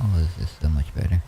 Oh, this is so much better.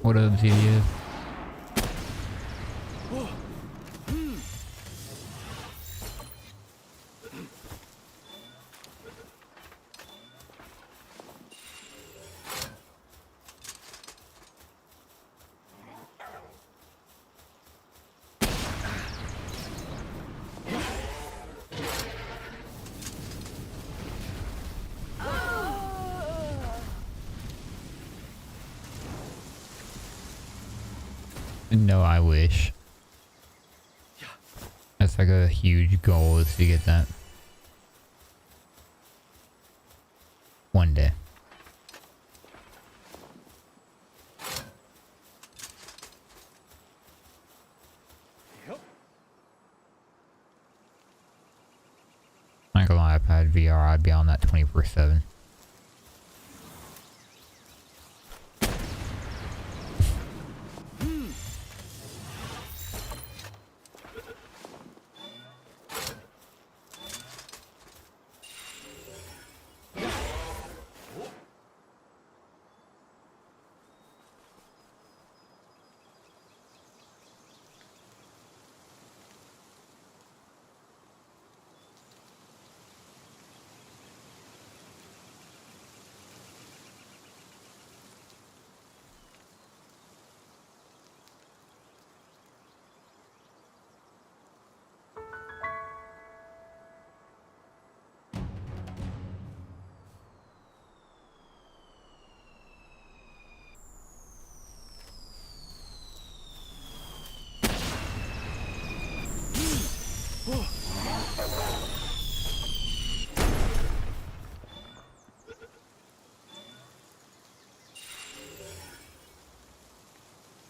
What up, ZDF? No, I wish. That's like a huge goal is to get that. One day. Not gonna lie, if I had VR, I'd be on that 24/7.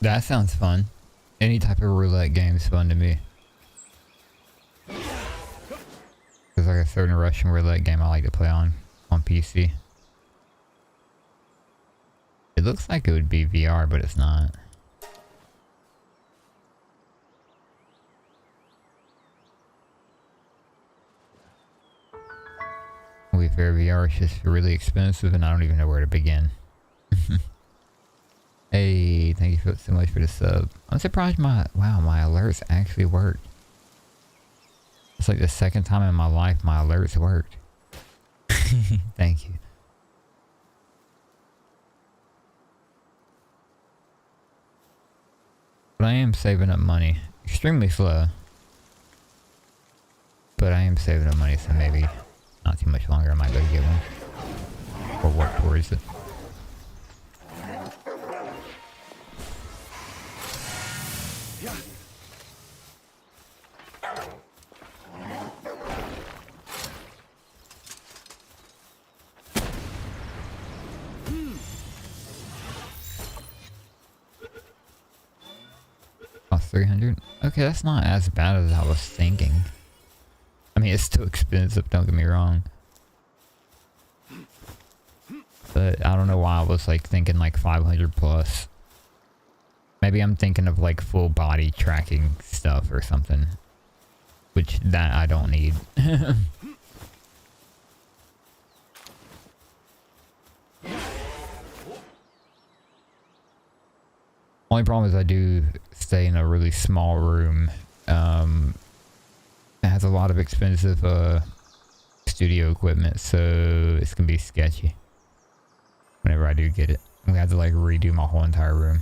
That sounds fun. Any type of roulette game is fun to me. There's like a certain Russian roulette game I like to play on PC. It looks like it would be VR, but it's not. To be fair, VR is just really expensive and I don't even know where to begin. Hey, thank you so much for the sub. I'm surprised my alerts actually worked. It's like the second time in my life my alerts worked. Thank you. But I am saving up money. Extremely slow. But I am saving up money, so maybe not too much longer I might go get one. Or work towards it. Cost 300? Okay, that's not as bad as I was thinking. I mean, it's still expensive, don't get me wrong. But I don't know why I was like thinking like 500 plus. Maybe I'm thinking of like full body tracking stuff or something. Which that I don't need. Only problem is I do stay in a really small room. It has a lot of expensive studio equipment, so it's gonna be sketchy whenever I do get it. I'm gonna have to like redo my whole entire room.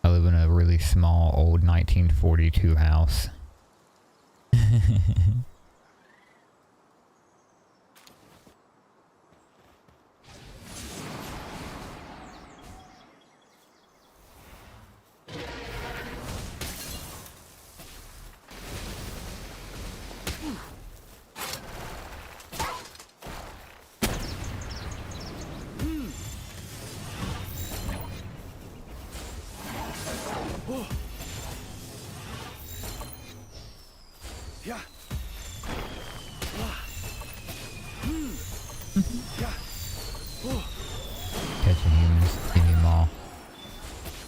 I live in a really small old 1942 house. Catching humans, give me them all.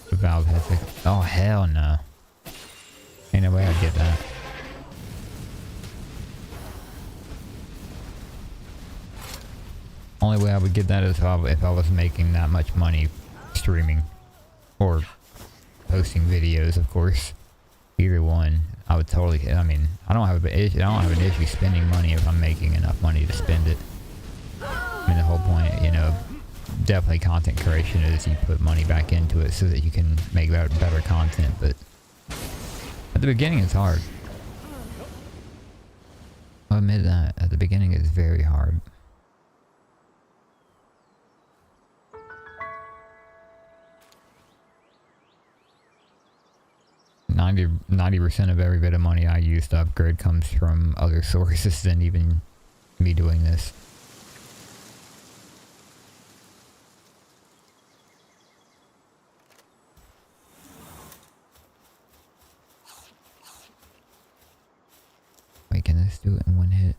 The valve has like, oh hell no. Ain't no way I'd get that. Only way I would get that is if I was making that much money streaming. Or posting videos, of course. Either one. I would totally, I mean, I don't have an issue spending money if I'm making enough money to spend it. I mean, the whole point, you know, definitely content creation is you put money back into it so that you can make better content, but at the beginning it's hard. I'll admit that. At the beginning it's very hard. Ninety percent of every bit of money I use to upgrade comes from other sources than even me doing this. Wait, can this do it in one hit?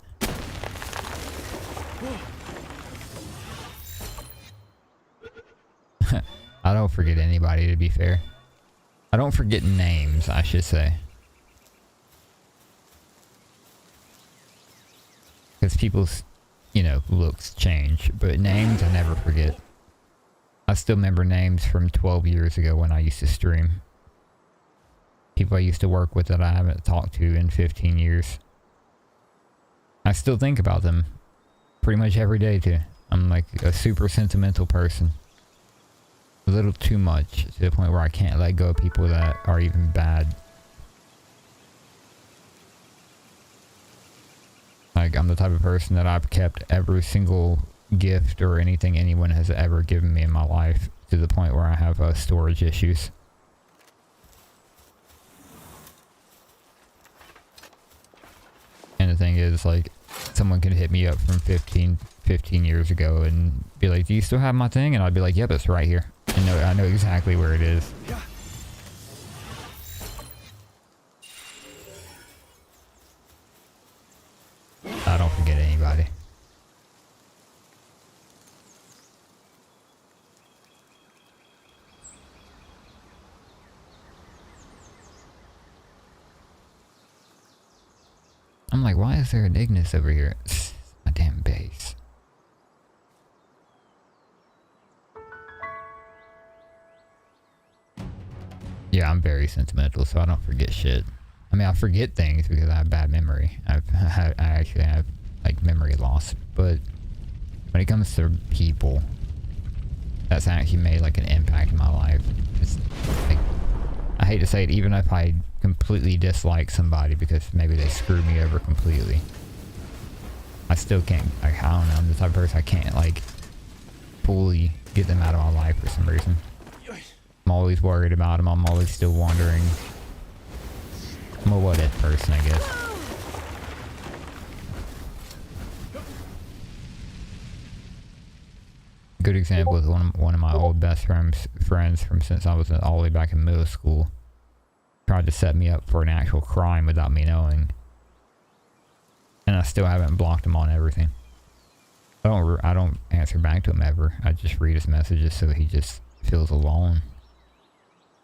I don't forget anybody, to be fair. I don't forget names, I should say. Because people's, you know, looks change. But names, I never forget. I still remember names from 12 years ago when I used to stream. People I used to work with that I haven't talked to in 15 years. I still think about them pretty much every day, too. I'm like a super sentimental person. A little too much, to the point where I can't let go of people that are even bad. Like, I'm the type of person that I've kept every single gift or anything anyone has ever given me in my life, to the point where I have storage issues. thing is, like, someone could hit me up from 15 years ago and be like, do you still have my thing? And I'd be like, yep, it's right here. And I know exactly where it is. I don't forget anybody. I'm like, why is there an Ignis over here? It's my damn base. Yeah, I'm very sentimental, so I don't forget shit. I mean, I forget things because I have bad memory. I actually have, like, memory loss. But when it comes to people, that's actually made, like, an impact in my life. It's, like, I hate to say it, even if I completely dislike somebody because maybe they screwed me over completely, I still can't, I don't know, I'm the type of person I can't, like, fully get them out of my life for some reason. I'm always worried about them. I'm always still wondering. I'm a what if person, I guess. Good example is one of my old best friends from since I was all the way back in middle school. Tried to set me up for an actual crime without me knowing. And I still haven't blocked him on everything. I don't answer back to him ever. I just read his messages so he just feels alone.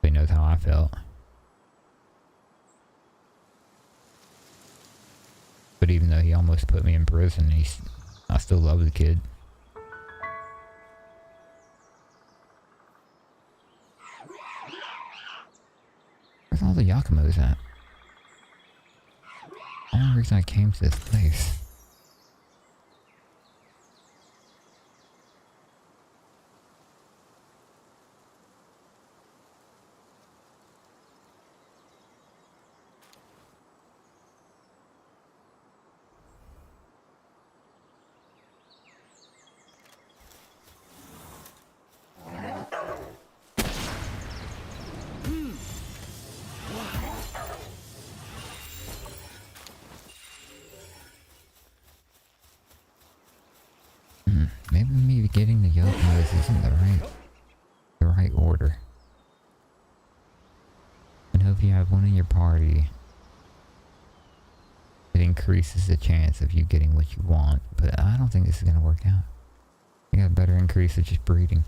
He knows how I felt. But even though he almost put me in prison, I still love the kid. Where's all the Yakumos at? The only reason I came to this place. Maybe me getting the Yakumos isn't the right order. And hope you have one in your party. It increases the chance of you getting what you want, but I don't think this is gonna work out. I got a better increase of just breeding.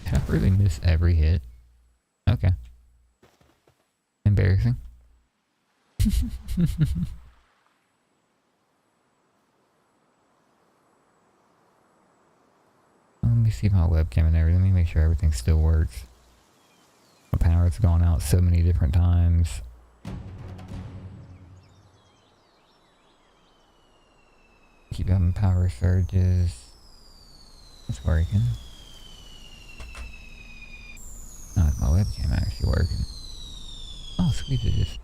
Did I really miss every hit? Okay. Embarrassing. Let me see my webcam and everything. Let me make sure everything still works. My power's gone out so many different times. Keep having power surges. It's working. Oh, is my webcam actually working? Oh, sweet it is.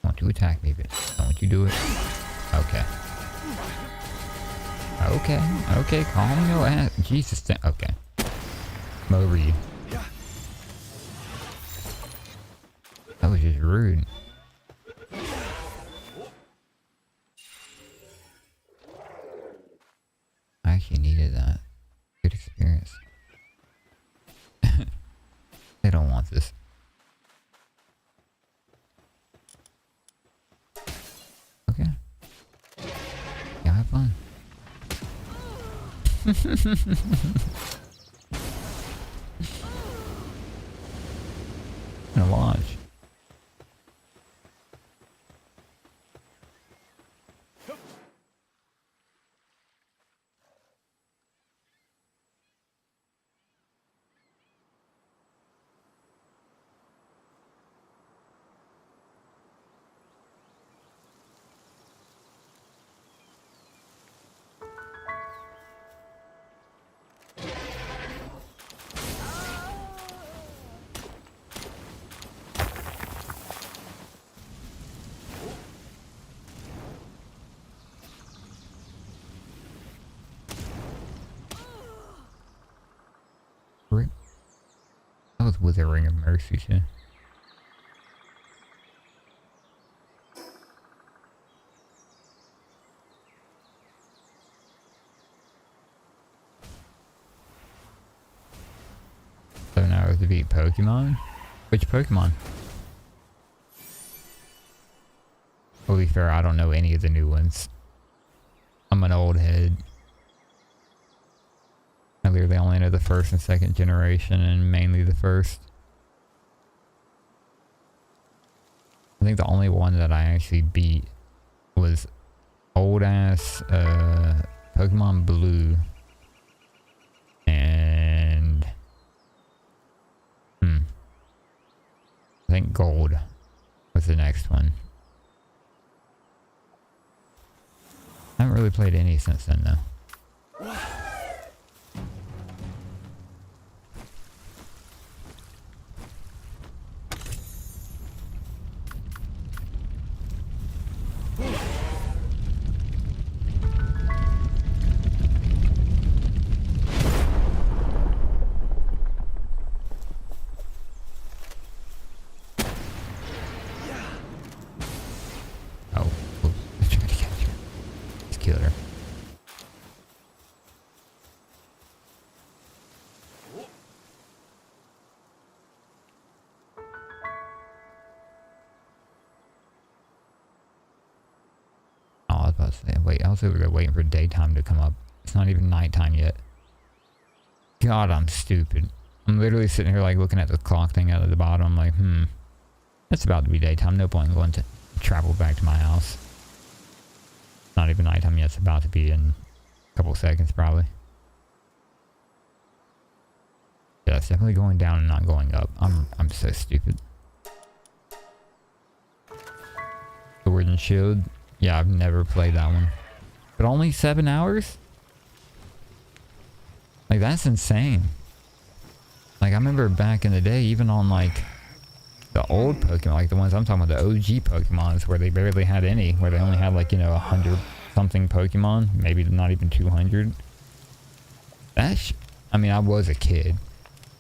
Want to attack me, but don't you do it. Okay. Okay, calm your ass. Jesus, okay. I'm over you. That was just rude. I actually needed that. Good experience. They don't want this. Okay. Yeah, have fun. gonna launch. That was Withering of Mercy, too. To beat Pokemon? Which Pokemon? To be fair, I don't know any of the new ones. I'm an old head. I literally only know the first and second generation, and mainly the first. I think the only one that I actually beat was old ass Pokemon Blue. And I think Gold was the next one. I haven't really played any since then though. Wait, I was over there waiting for daytime to come up. It's not even nighttime yet. God, I'm stupid. I'm literally sitting here like looking at the clock thing out of the bottom. I'm like, it's about to be daytime. No point in going to travel back to my house. It's not even nighttime yet. It's about to be in a couple seconds probably. Yeah, it's definitely going down and not going up. I'm so stupid. Sword and Shield. Yeah, I've never played that one. But only 7 hours? Like, that's insane. Like, I remember back in the day, even on, like, the old Pokemon, like the ones I'm talking about, the OG Pokemons, where they barely had any, where they only had, like, 100-something Pokemon, maybe not even 200. I mean, I was a kid,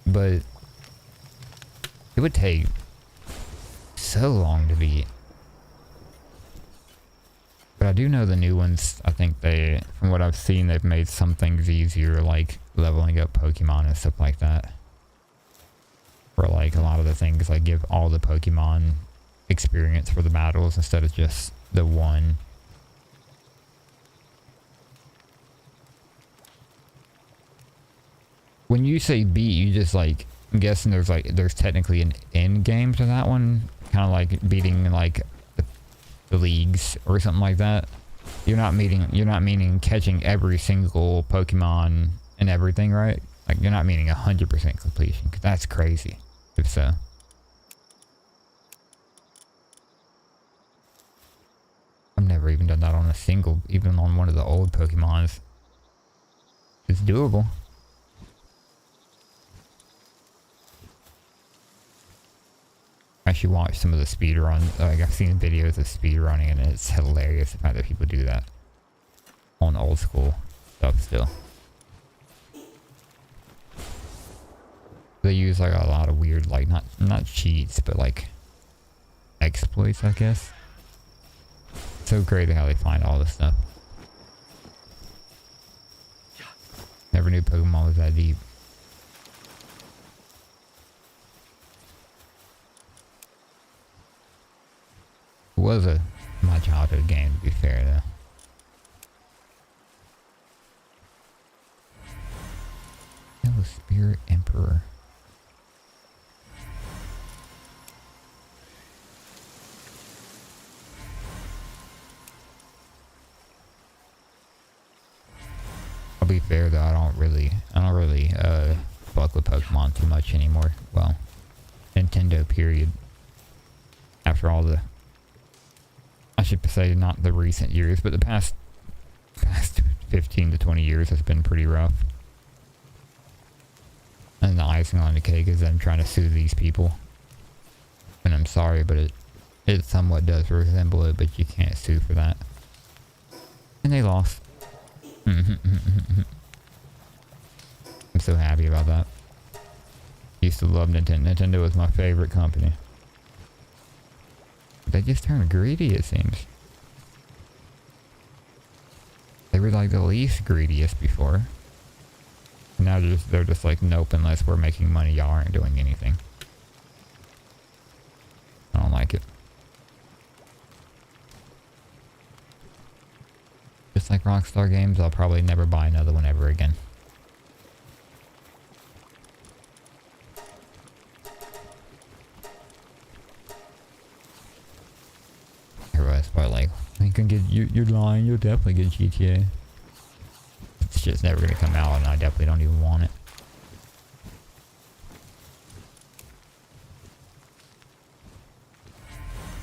but it would take so long to beat. But I do know the new ones, I think from what I've seen, they've made some things easier, like leveling up Pokemon and stuff like that. For like a lot of the things, like give all the Pokemon experience for the battles instead of just the one. When you say beat, you just like, I'm guessing there's technically an end game to that one, kind of like beating like the leagues or something like that. You're not meaning catching every single Pokemon and everything, right? Like you're not meaning 100% completion, because that's crazy if so. I've never even done that on a single, even on one of the old Pokemons. It's doable. I actually watched some of the speedrun. Like I've seen videos of speedrunning, and it's hilarious the fact that people do that on old school stuff still. They use like a lot of weird, like not cheats, but like exploits, I guess. So crazy how they find all this stuff. Never knew Pokemon was that deep. It was my childhood game, to be fair, though. That was Spirit Emperor. be fair though, I don't really fuck with Pokemon too much anymore. Well, Nintendo period. After all the, I should say not the recent years, but the past 15 to 20 years has been pretty rough. And the icing on the cake is them trying to sue these people. And I'm sorry, but it somewhat does resemble it, but you can't sue for that. And they lost. I'm so happy about that. Used to love Nintendo. Nintendo was my favorite company. But they just turned greedy, it seems. They were like the least greediest before. Now they're just like, nope, unless we're making money, y'all aren't doing anything. I don't like it. Just like Rockstar Games, I'll probably never buy another one ever again. Everybody's probably like, you can get, you're lying, you'll definitely get GTA. It's just never gonna come out, and I definitely don't even want it.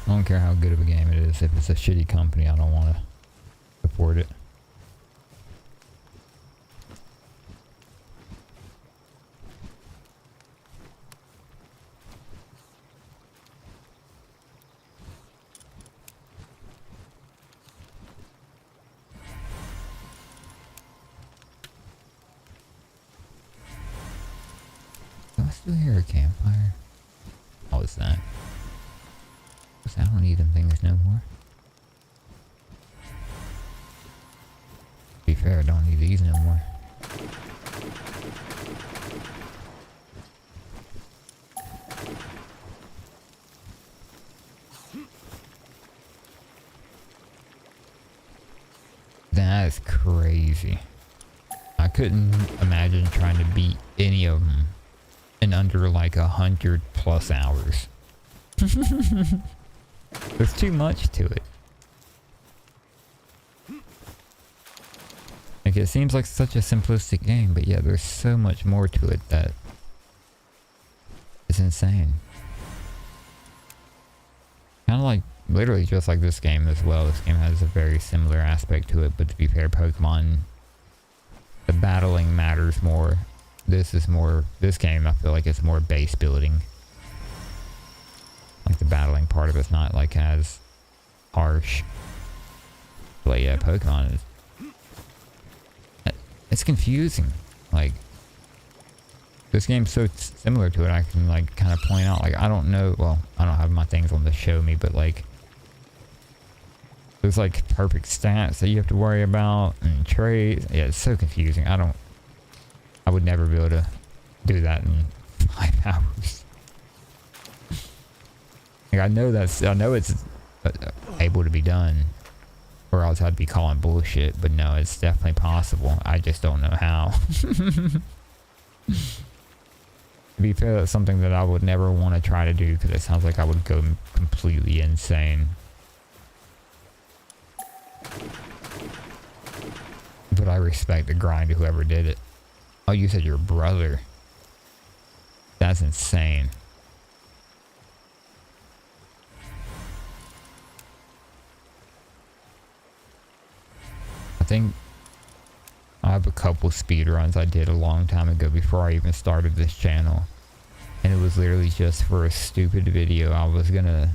I don't care how good of a game it is. If it's a shitty company, I don't want to support it. Do I still hear a campfire? What was that? I don't need them things no more. To be fair, I don't need these no more. That is crazy. I couldn't imagine trying to beat any of them in under like 100+ hours. There's too much to it. Like, it seems like such a simplistic game, but yeah, there's so much more to it that is insane. Kind of like, literally just like this game as well. This game has a very similar aspect to it, but to be fair, Pokemon, the battling matters more. This game, I feel like it's more base building. Like, the battling part of it's not like as harsh. But yeah, Pokemon is, it's confusing. Like, this game's so similar to it, I can like kind of point out, like, I don't know, well, I don't have my things on to show me, but like, there's like perfect stats that you have to worry about and trades. Yeah, it's so confusing. I would never be able to do that in 5 hours. Like, I know it's able to be done, or else I'd be calling bullshit, but no, it's definitely possible. I just don't know how. To be fair, that's something that I would never want to try to do, because it sounds like I would go completely insane. But I respect the grind of whoever did it. Oh, you said your brother. That's insane. I think I have a couple speedruns I did a long time ago before I even started this channel. And it was literally just for a stupid video. I was gonna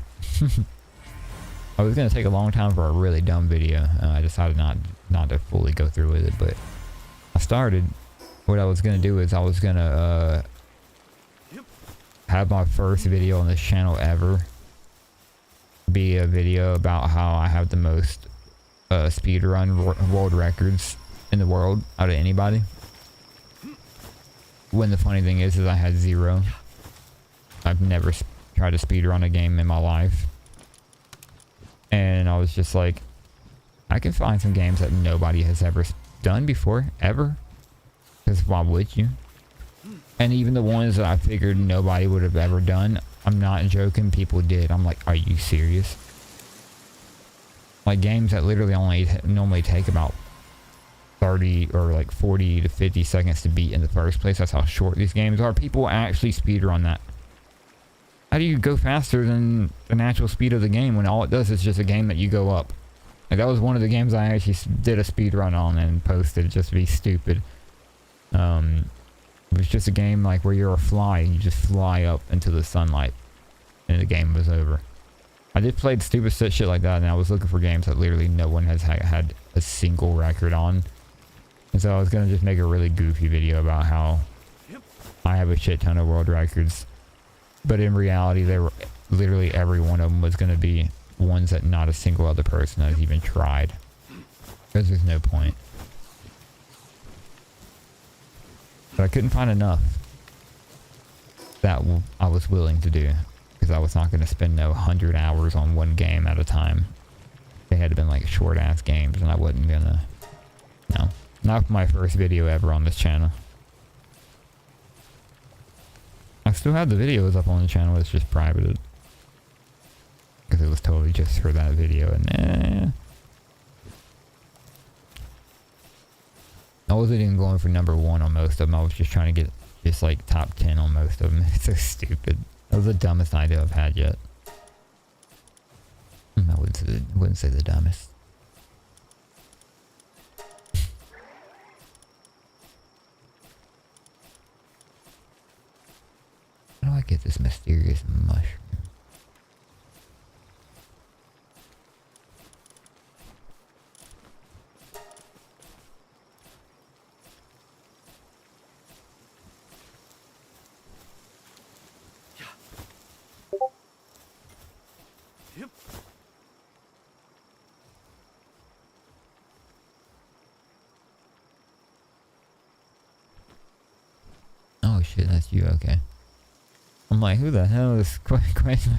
take a long time for a really dumb video. I decided not to fully go through with it, but I started. What I was gonna do is I was gonna have my first video on this channel ever be a video about how I have the most speedrun world records in the world out of anybody. When the funny thing is I had 0. I've never tried to speedrun a game in my life. And I was just like, I can find some games that nobody has ever done before, ever. Because why would you? And even the ones that I figured nobody would have ever done, I'm not joking, people did. I'm like, are you serious? Like, games that literally normally take about 30 or like 40 to 50 seconds to beat in the first place. That's how short these games are. People actually speedrun that. How do you go faster than the natural speed of the game when all it does is just a game that you go up? Like, that was one of the games I actually did a speed run on and posted just to be stupid. It was just a game like where you're a fly and you just fly up into the sunlight and the game was over. I did play stupid shit like that, and I was looking for games that literally no one has had a single record on. And so I was going to just make a really goofy video about how I have a shit ton of world records. But in reality, they were literally every one of them was going to be ones that not a single other person has even tried. Because there's no point. But I couldn't find enough that I was willing to do. Because I was not going to spend 100 hours on one game at a time. They had to been like short ass games, and I wasn't gonna. No. Not my first video ever on this channel. I still have the videos up on the channel, it's just privated. Because it was totally just for that video, and I wasn't even going for #1 on most of them. I was just trying to get just like top 10 on most of them. It's so stupid. That was the dumbest idea I've had yet. I wouldn't say the dumbest. How do I get this mysterious mushroom? Oh shit, that's you, okay. I'm like, who the hell is question?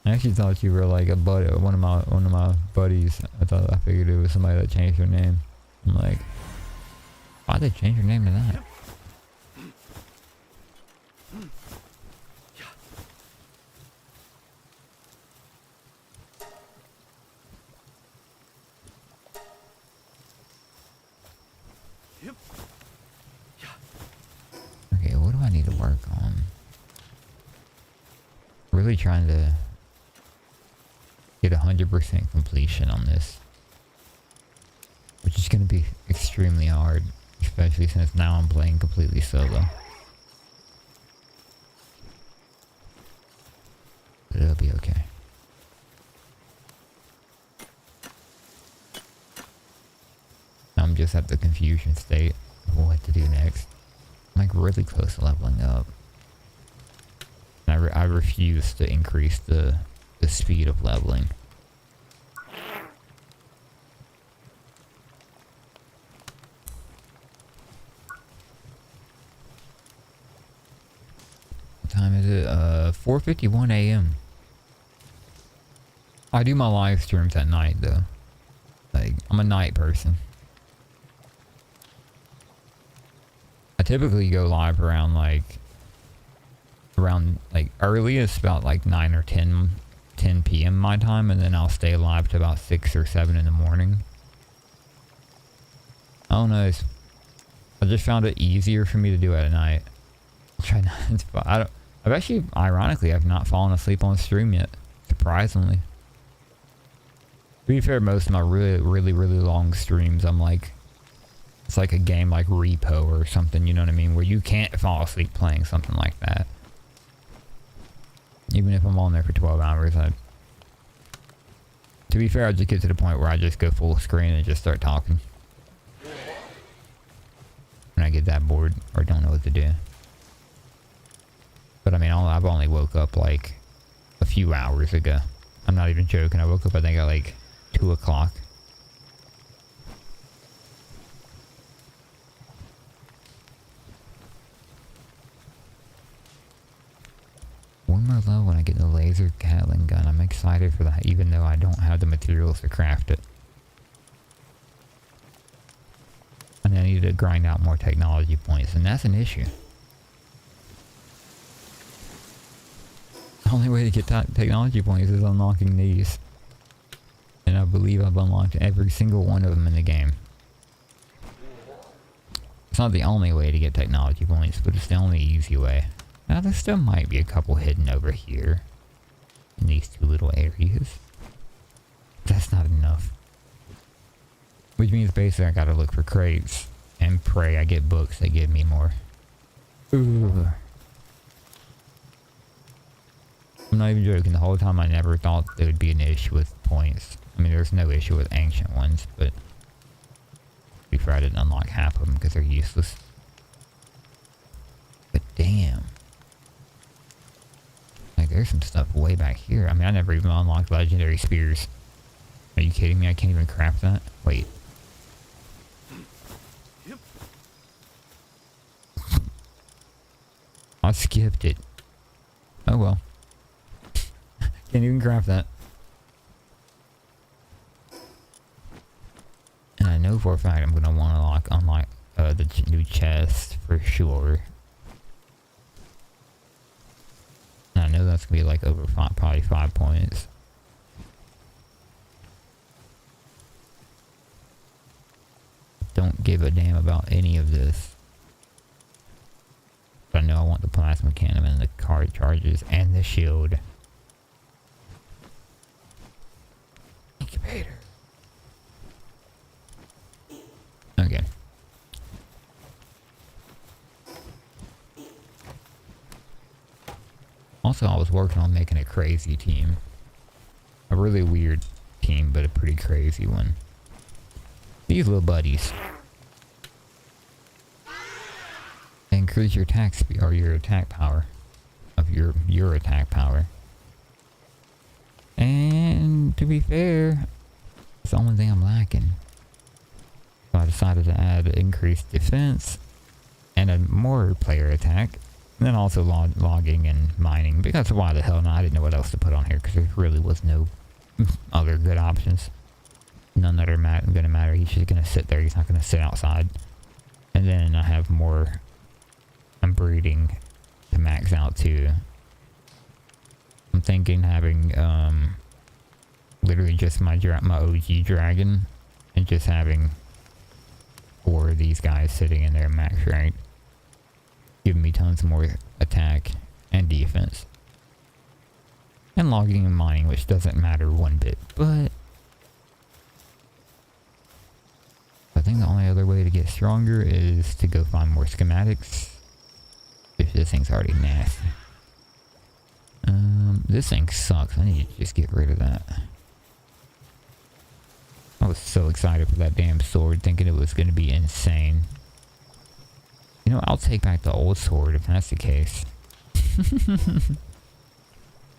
I actually thought you were like a buddy, one of my buddies. I figured it was somebody that changed their name. I'm like, why'd they change your name to that? Okay, what do I need to work on? Really trying to get 100% completion on this, which is going to be extremely hard, especially since now I'm playing completely solo. But it'll be okay. I'm just at the confusion state of what to do next. I'm like really close to leveling up. And I refuse to increase the speed of leveling. What time is it? 4:51 a.m. I do my live streams at night though. Like, I'm a night person. I typically go live around earliest about like 9 or 10 p.m. my time, and then I'll stay live to about 6 or 7 in the morning. I don't know, I just found it easier for me to do it at night. I'll try not. I've not fallen asleep on stream yet, surprisingly. To be fair, most of my really long streams, I'm like, it's like a game like Repo or something, you know what I mean? Where you can't fall asleep playing something like that. Even if I'm on there for 12 hours, to be fair, I just get to the point where I just go full screen and just start talking. When I get that bored or don't know what to do. But I mean, I've only woke up like a few hours ago. I'm not even joking. I woke up, I think, at like 2 o'clock. One more level when I get the laser Gatling gun. I'm excited for that, even though I don't have the materials to craft it. And I need to grind out more technology points, and that's an issue. The only way to get technology points is unlocking these. And I believe I've unlocked every single one of them in the game. It's not the only way to get technology points, but it's the only easy way. Now there still might be a couple hidden over here. In these two little areas. That's not enough. Which means basically I gotta look for crates. And pray I get books that give me more. Ooh. I'm not even joking. The whole time I never thought there would be an issue with points. I mean, there's no issue with ancient ones, but before I didn't unlock half of them because they're useless. But damn. Like, there's some stuff way back here. I mean, I never even unlocked legendary spears. Are you kidding me? I can't even craft that? Wait. I skipped it. Oh well. Can't even craft that. And I know for a fact I'm gonna want to unlock the new chest for sure. And I know that's gonna be like over probably 5 points. Don't give a damn about any of this. But I know I want the plasma cannon and the card charges and the shield. Incubator. Okay. Also, I was working on making a crazy team. A really weird team, but a pretty crazy one. These little buddies. They increase your attack speed, or your attack power. Of your attack power. And to be fair, it's the only thing I'm lacking. So I decided to add increased defense and a more player attack. And then also logging and mining. Because why the hell not? I didn't know what else to put on here because there really was no other good options. None that are gonna matter. He's just gonna sit there. He's not gonna sit outside. And then I have more. I'm breeding to max out too. I'm thinking having literally just my OG dragon and just having 4 of these guys sitting in there max rank, giving me tons more attack and defense. And logging and mining, which doesn't matter one bit, but I think the only other way to get stronger is to go find more schematics. If this thing's already nasty. This thing sucks. I need to just get rid of that. I was so excited for that damn sword, thinking it was going to be insane. You know, I'll take back the old sword if that's the case.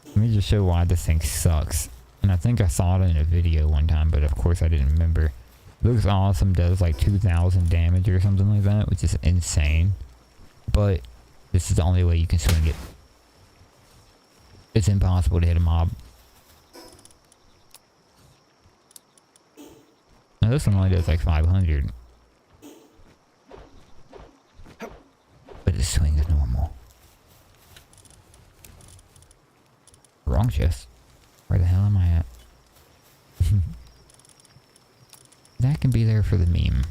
Let me just show why this thing sucks. And I think I saw it in a video one time, but of course I didn't remember. Looks awesome, does like 2,000 damage or something like that, which is insane. But this is the only way you can swing it. It's impossible to hit a mob. Now this one only does like 500. But it swings normal. Wrong chest. Where the hell am I at? That can be there for the meme.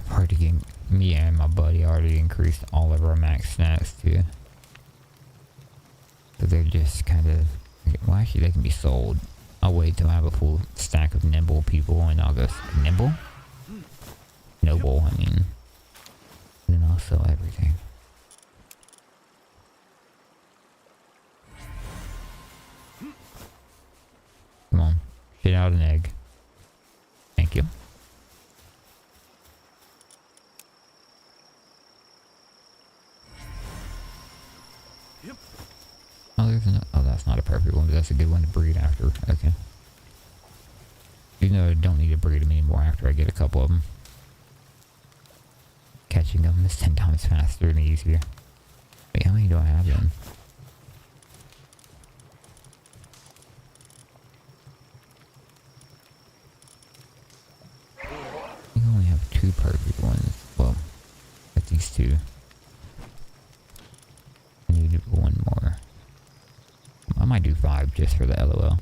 Hard to get. Me and my buddy already increased all of our max stats too. So they're just kind of. Well, actually, they can be sold. I'll wait till I have a full stack of nimble people and I'll go. Nimble? Noble, I mean. And then I'll sell everything. Come on. Shit out an egg. Thank you. Oh, there's no. Oh, that's not a perfect one, but that's a good one to breed after. Okay. Even though I don't need to breed them anymore after I get a couple of them. Catching them is 10 times faster and easier. Wait, how many do I have then? I think I only have 2 perfect ones. Well, at these 2. I need one 5 just for the LOL.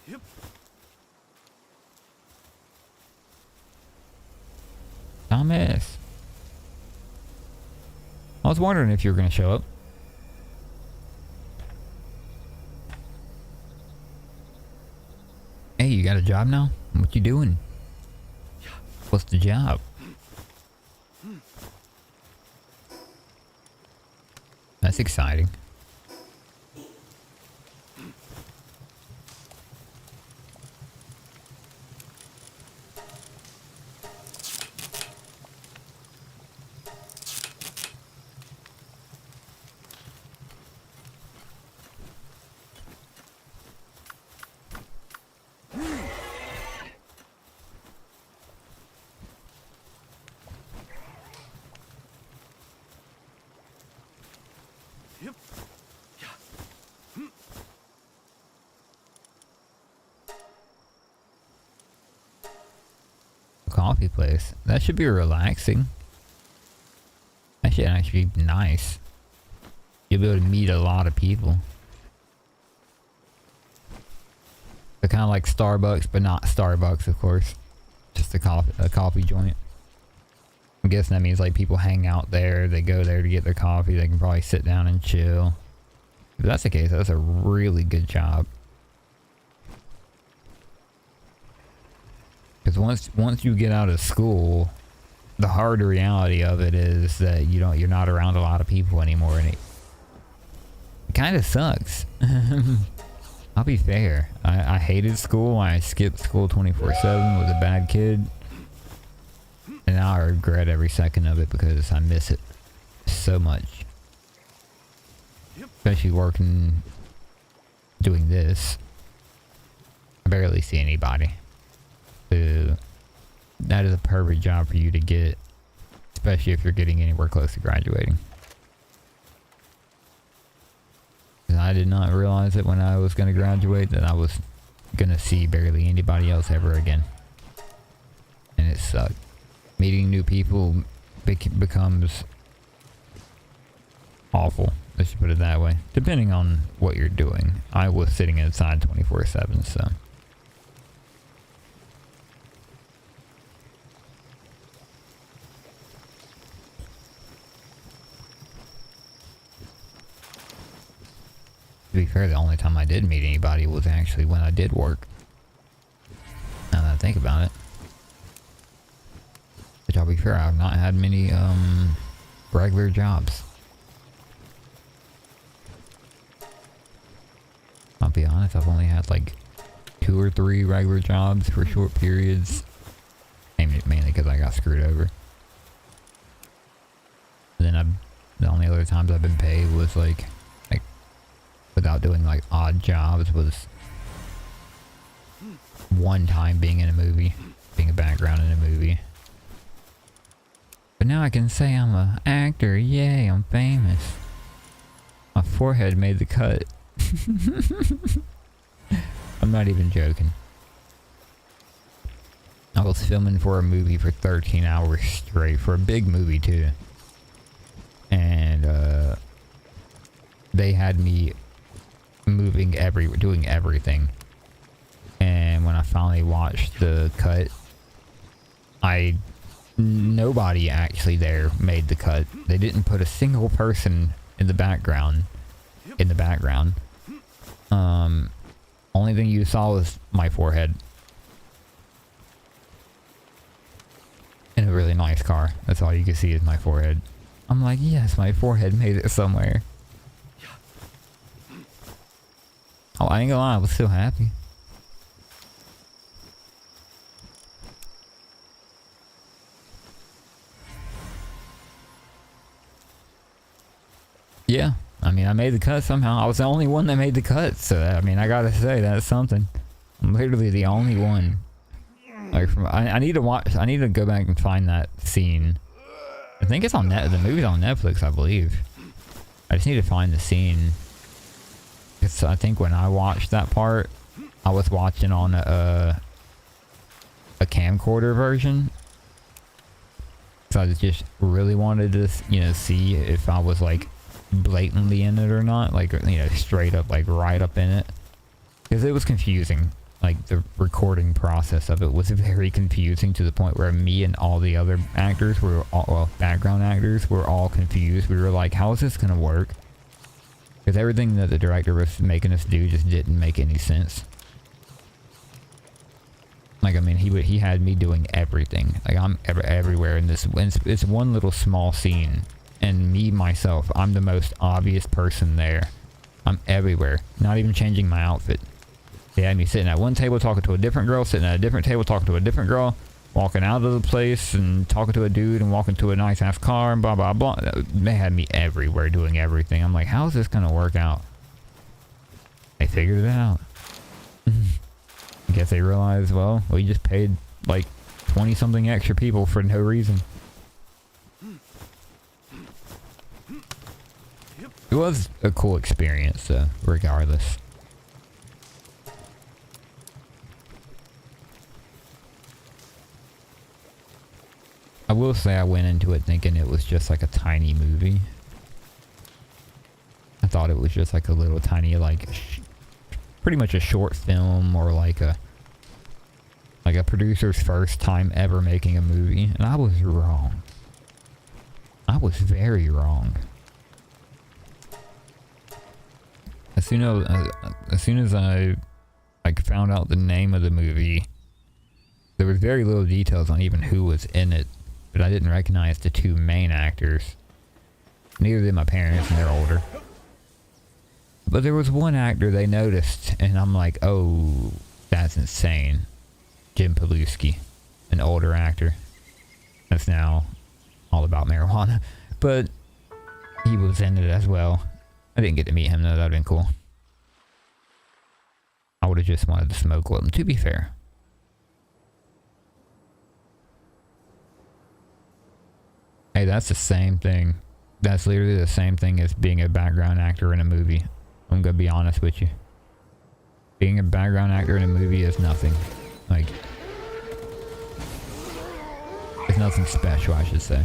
Yep. Thomas. I was wondering if you were going to show up. Hey, you got a job now? What you doing? What's the job? That's exciting. Yep. Coffee place. That should be relaxing. That should actually be nice. You'll be able to meet a lot of people. They're kind of like Starbucks, but not Starbucks, of course. Just a coffee joint. I'm guessing that means like people hang out there. They go there to get their coffee. They can probably sit down and chill. If that's the case, that's a really good job. Because once you get out of school, the hard reality of it is that you're not around a lot of people anymore, and it kind of sucks. I'll be fair. I hated school. I skipped school 24/7. Was a bad kid, and now I regret every second of it because I miss it so much. Especially working, doing this. I barely see anybody. So that is a perfect job for you to get, especially if you're getting anywhere close to graduating. I did not realize that when I was going to graduate that I was going to see barely anybody else ever again. And it sucked. Meeting new people becomes awful. Let's put it that way. Depending on what you're doing. I was sitting inside 24/7, so. To be fair, the only time I did meet anybody was actually when I did work. Now that I think about it. But I'll be fair, I've not had many regular jobs. I'll be honest, I've only had like 2 or 3 regular jobs for short periods. Mainly because I got screwed over. Then the only other times I've been paid was like without doing like odd jobs was one time being in a movie, being a background in a movie. But now I can say I'm an actor, yay, I'm famous. My forehead made the cut. I'm not even joking. I was filming for a movie for 13 hours straight, for a big movie too. And they had me doing everything. And when I finally watched the cut, nobody actually there made the cut. They didn't put a single person in the background. Only thing you saw was my forehead. In a really nice car. That's all you can see is my forehead. I'm like, yes, my forehead made it somewhere. Oh, I ain't gonna lie, I was still happy. Yeah, I mean, I made the cut somehow. I was the only one that made the cut, so I mean, I gotta say, that's something. I'm literally the only one. Like, I need to watch, I need to go back and find that scene. I think it's on the movie's on Netflix, I believe. I just need to find the scene. Because I think when I watched that part, I was watching on a camcorder version, So I just really wanted to, you know, see if I was like blatantly in it or not, like, you know, straight up, like right up in it, because it was confusing. Like the recording process of it was very confusing to the point where me and all the other actors were all, well, background actors were all confused. We were like, how is this gonna work? Because everything that the director was making us do just didn't make any sense. Like, I mean, he had me doing everything. Like, I'm everywhere in this. It's one little small scene. And me, myself, I'm the most obvious person there. I'm everywhere. Not even changing my outfit. They had me sitting at one table talking to a different girl, sitting at a different table talking to a different girl, walking out of the place and talking to a dude and walking to a nice-ass car and blah, blah, blah. They had me everywhere doing everything. I'm like, how is this going to work out? They figured it out. I guess they realized, well, we just paid like 20-something extra people for no reason. It was a cool experience, regardless. I will say I went into it thinking it was just like a tiny movie. I thought it was just like a little tiny, like, pretty much a short film, or like a producer's first time ever making a movie. And I was wrong. I was very wrong. As soon as I like found out the name of the movie, there was very little details on even who was in it. But I didn't recognize the two main actors. Neither did my parents, and they're older. But there was one actor they noticed, and I'm like, oh, that's insane. Jim Paluski, an older actor. That's now all about marijuana. But he was in it as well. I didn't get to meet him, though. That would have been cool. I would have just wanted to smoke with him, to be fair. Hey, that's the same thing. That's literally the same thing as being a background actor in a movie. I'm gonna be honest with you. Being a background actor in a movie is nothing. Like, it's nothing special, I should say.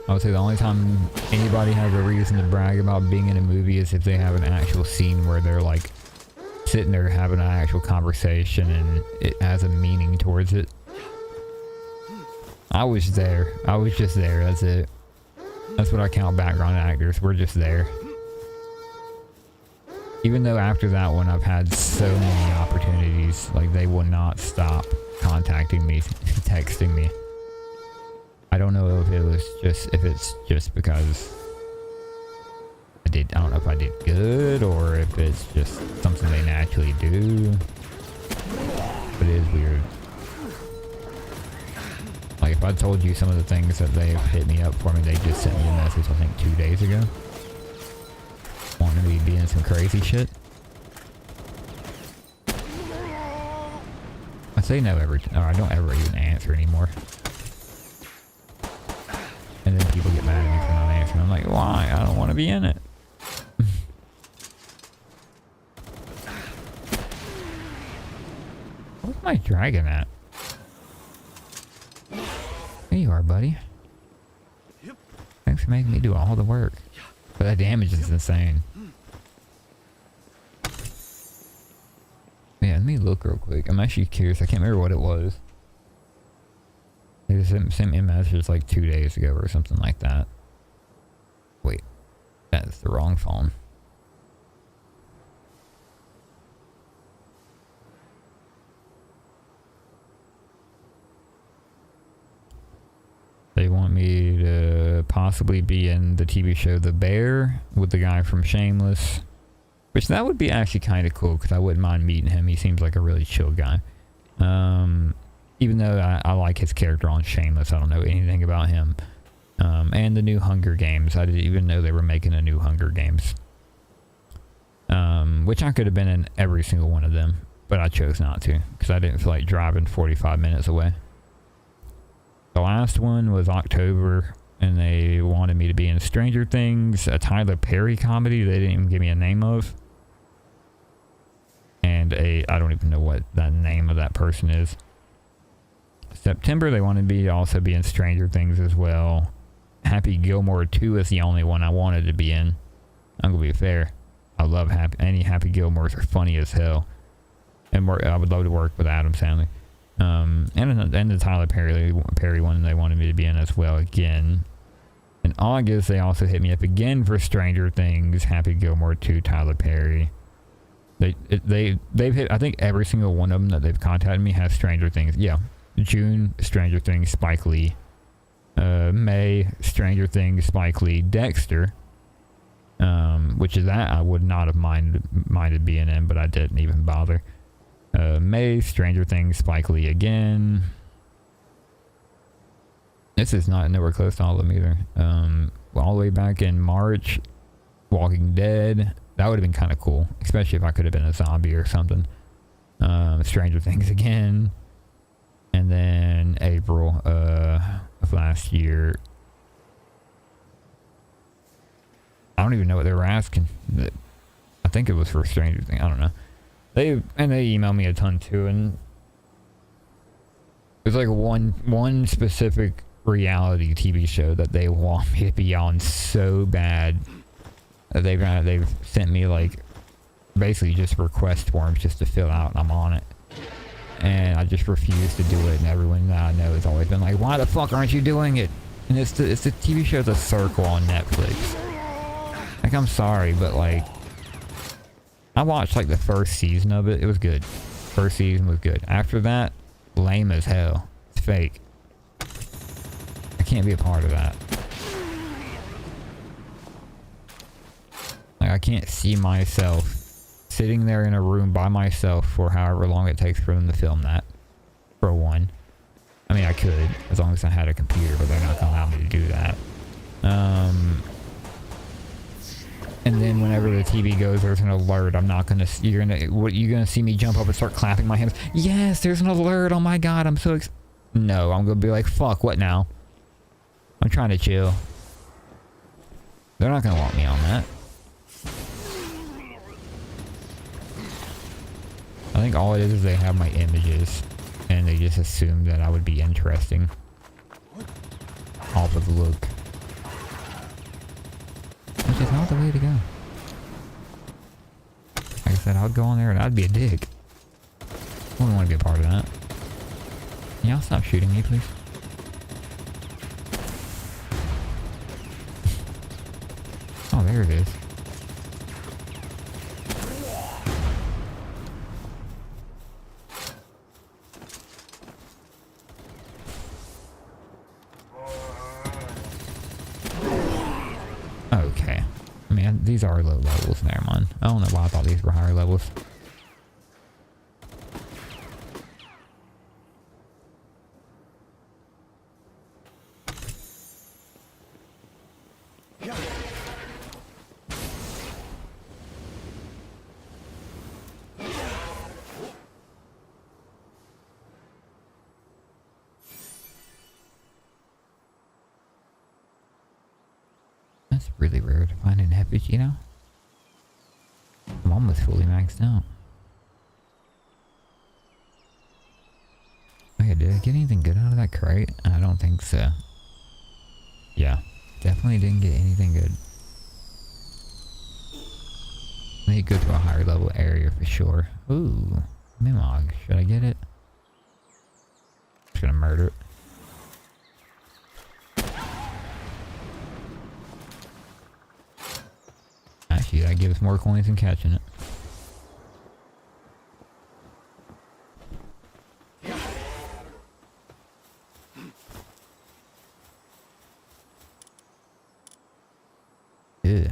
I would say the only time anybody has a reason to brag about being in a movie is if they have an actual scene where they're like sitting there having an actual conversation and it has a meaning towards it. I was there. I was just there. That's it. That's what I count background actors. We're just there. Even though after that one I've had so many opportunities, like they will not stop contacting me, texting me. I don't know if it's just because I don't know if I did good or if it's just something they naturally do. But it is weird. Like, if I told you some of the things that they've hit me up for me, they just sent me a message, I think 2 days ago. Wanting me to be in some crazy shit. I say no or I don't ever even answer anymore. And then people get mad at me for not answering. I'm like, why? I don't want to be in it. What's my dragon at? There you are, buddy. Thanks for making me do all the work. But that damage is insane. Yeah, let me look real quick. I'm actually curious. I can't remember what it was. They sent me a message like 2 days ago or something like that. Wait, that's the wrong phone. They want me to possibly be in the TV show The Bear with the guy from Shameless. Which that would be actually kind of cool because I wouldn't mind meeting him. He seems like a really chill guy. Even though I like his character on Shameless, I don't know anything about him. And the new Hunger Games. I didn't even know they were making a new Hunger Games. Which I could have been in every single one of them. But I chose not to because I didn't feel like driving 45 minutes away. The last one was October, and they wanted me to be in Stranger Things, a Tyler Perry comedy they didn't even give me a name of. and I don't even know what the name of that person is. September, they wanted me to also be in Stranger Things as well. Happy Gilmore 2 is the only one I wanted to be in. I'm gonna be fair. I love any Happy Gilmores are funny as hell. And I would love to work with Adam Sandler. And the Tyler Perry one they wanted me to be in as well again. In August, they also hit me up again for Stranger Things, Happy Gilmore 2, Tyler Perry. They've hit, I think every single one of them that they've contacted me has Stranger Things. Yeah. June, Stranger Things, Spike Lee. May, Stranger Things, Spike Lee, Dexter. Which is that I would not have minded being in, but I didn't even bother. May, Stranger Things, Spike Lee again. This is not nowhere close to all of them either. All the way back in March, Walking Dead. That would have been kind of cool, especially if I could have been a zombie or something. Stranger Things again. And then April of last year. I don't even know what they were asking. I think it was for Stranger Things. I don't know. They emailed me a ton too, and there's like one specific reality TV show that they want me to be on so bad that they've sent me like basically just request forms just to fill out, and I'm on it. And I just refuse to do it, and everyone that I know has always been like, why the fuck aren't you doing it? And it's the TV show The Circle on Netflix. Like, I'm sorry, but like, I watched like the first season of it. It was good. First season was good. After that, lame as hell. It's fake. I can't be a part of that. Like, I can't see myself sitting there in a room by myself for however long it takes for them to film that. For one. I mean, I could, as long as I had a computer, but they're not gonna allow me to do that. And then whenever the TV goes, there's an alert. I'm not gonna. You're gonna see me jump up and start clapping my hands. Yes, there's an alert. Oh my god, I'm so no, I'm gonna be like, fuck, what now? I'm trying to chill. They're not gonna want me on that. I think all it is they have my images, and they just assume that I would be interesting. Off of the look. Which is not the way to go. Like I said, I'd go on there and I'd be a dick. I wouldn't want to be a part of that. Can y'all stop shooting me, please? Oh, there it is. Okay. I mean, these are low levels. Never mind. I don't know why I thought these were higher levels. That's really rare to find in epic, you know? I'm almost fully maxed out. Okay, did I get anything good out of that crate? I don't think so. Yeah, definitely didn't get anything good. I need to go to a higher level area for sure. Ooh, Mimog. Should I get it? Just gonna murder it. Actually, that gives more coins than catching it. Yeah.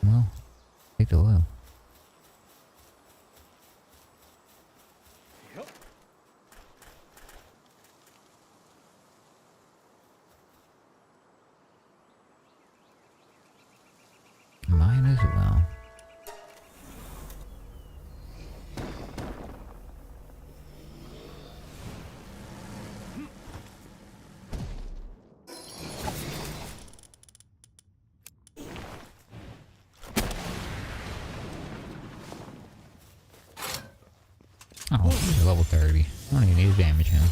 Well, take the low. Mine as well. Oh, he's level 30. I don't even need to damage him.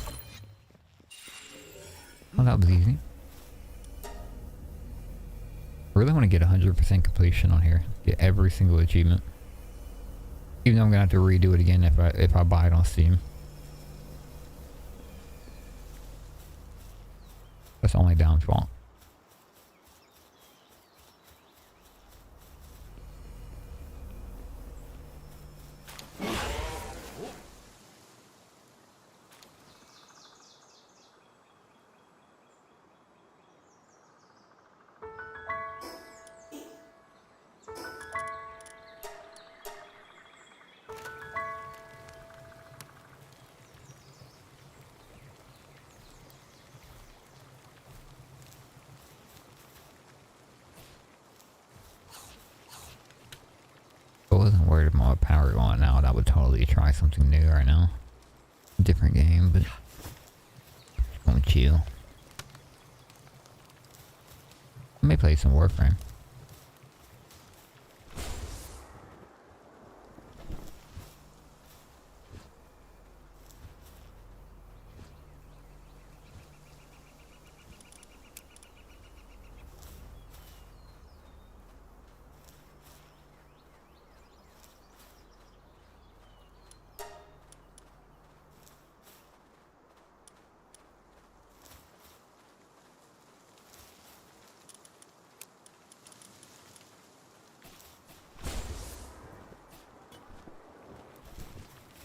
Oh, that was easy. I really want to get 100% completion on here. Get every single achievement. Even though I'm gonna have to redo it again if I buy it on Steam. That's the only downfall. If I wasn't worried about my power going out, I would totally try something new right now. Different game, but I'm gonna chill. I may play some Warframe.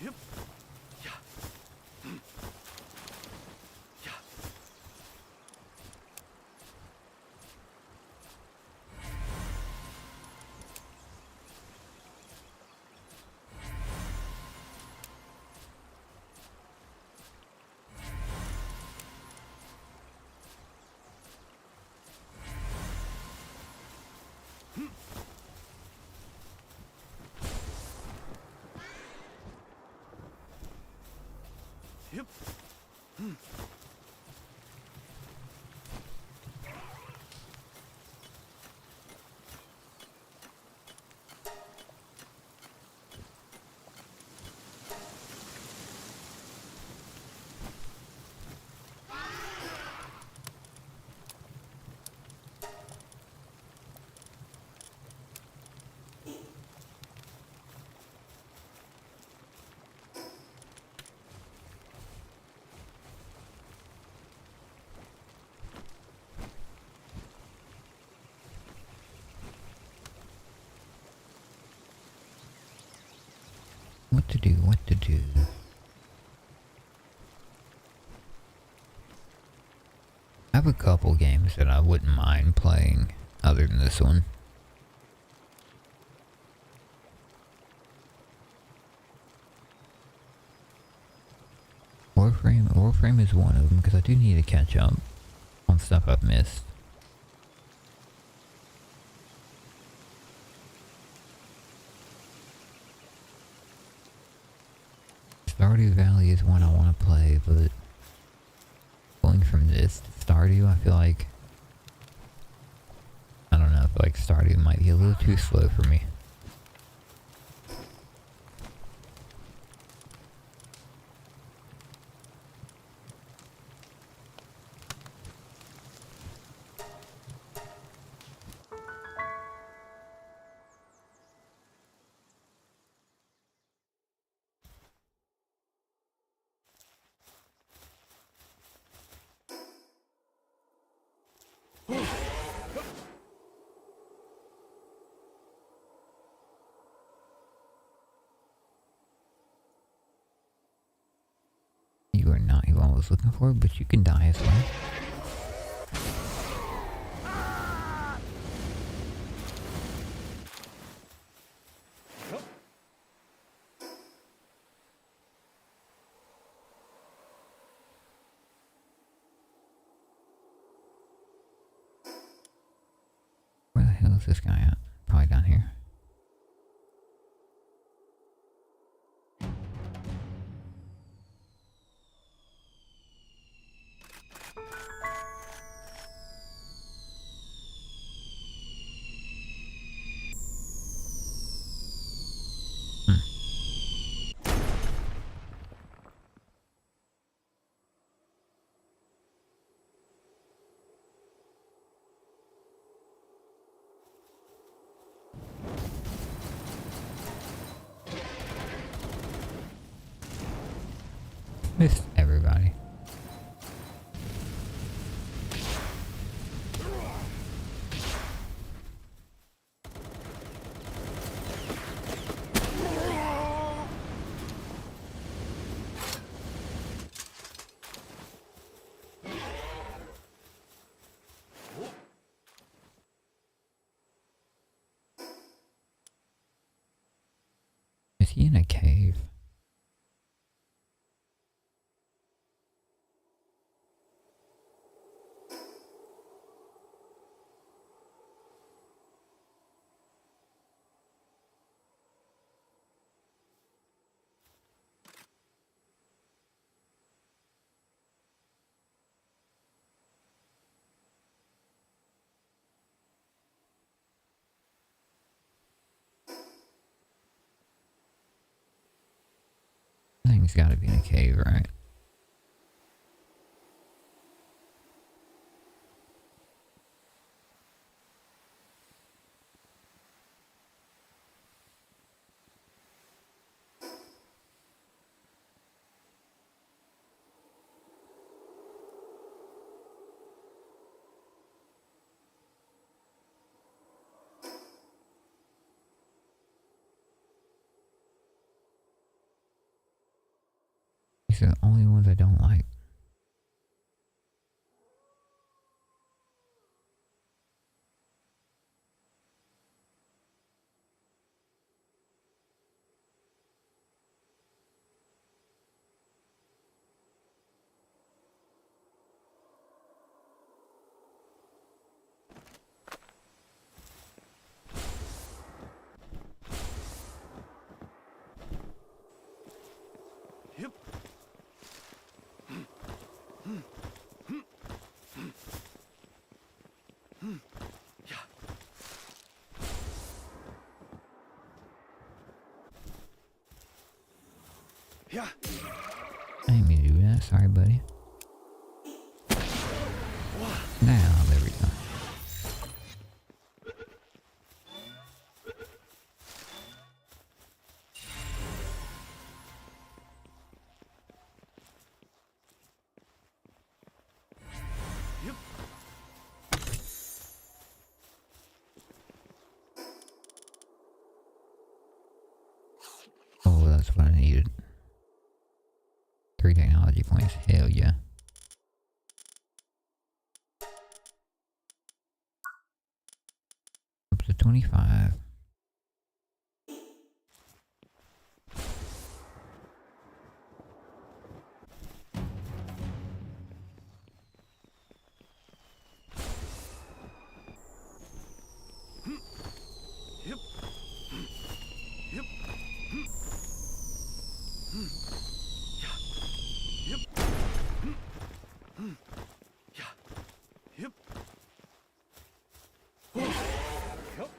Yep. Yeah. Yeah. Yep. What to do, what to do. I have a couple games that I wouldn't mind playing other than this one. Warframe is one of them because I do need to catch up on stuff I've missed. Stardew Valley is one I want to play, but going from this to Stardew, I feel like, I don't know, I feel like Stardew might be a little too slow for me. You are not who I was looking for, but you can die as well. Where the hell is this guy at? Probably down here. Missed everybody. Is he in a cave? I think he's gotta be in a cave, right? These are the only ones I don't like. Yep. Yeah. Yeah. I didn't mean to do that. Sorry, buddy. Now, there we go. Yep. Oh, that's what I needed. 3 technology points. Hell yeah. Up to 25. Yep. Yep. Yeah. Yep. Yeah. Yep. Yep.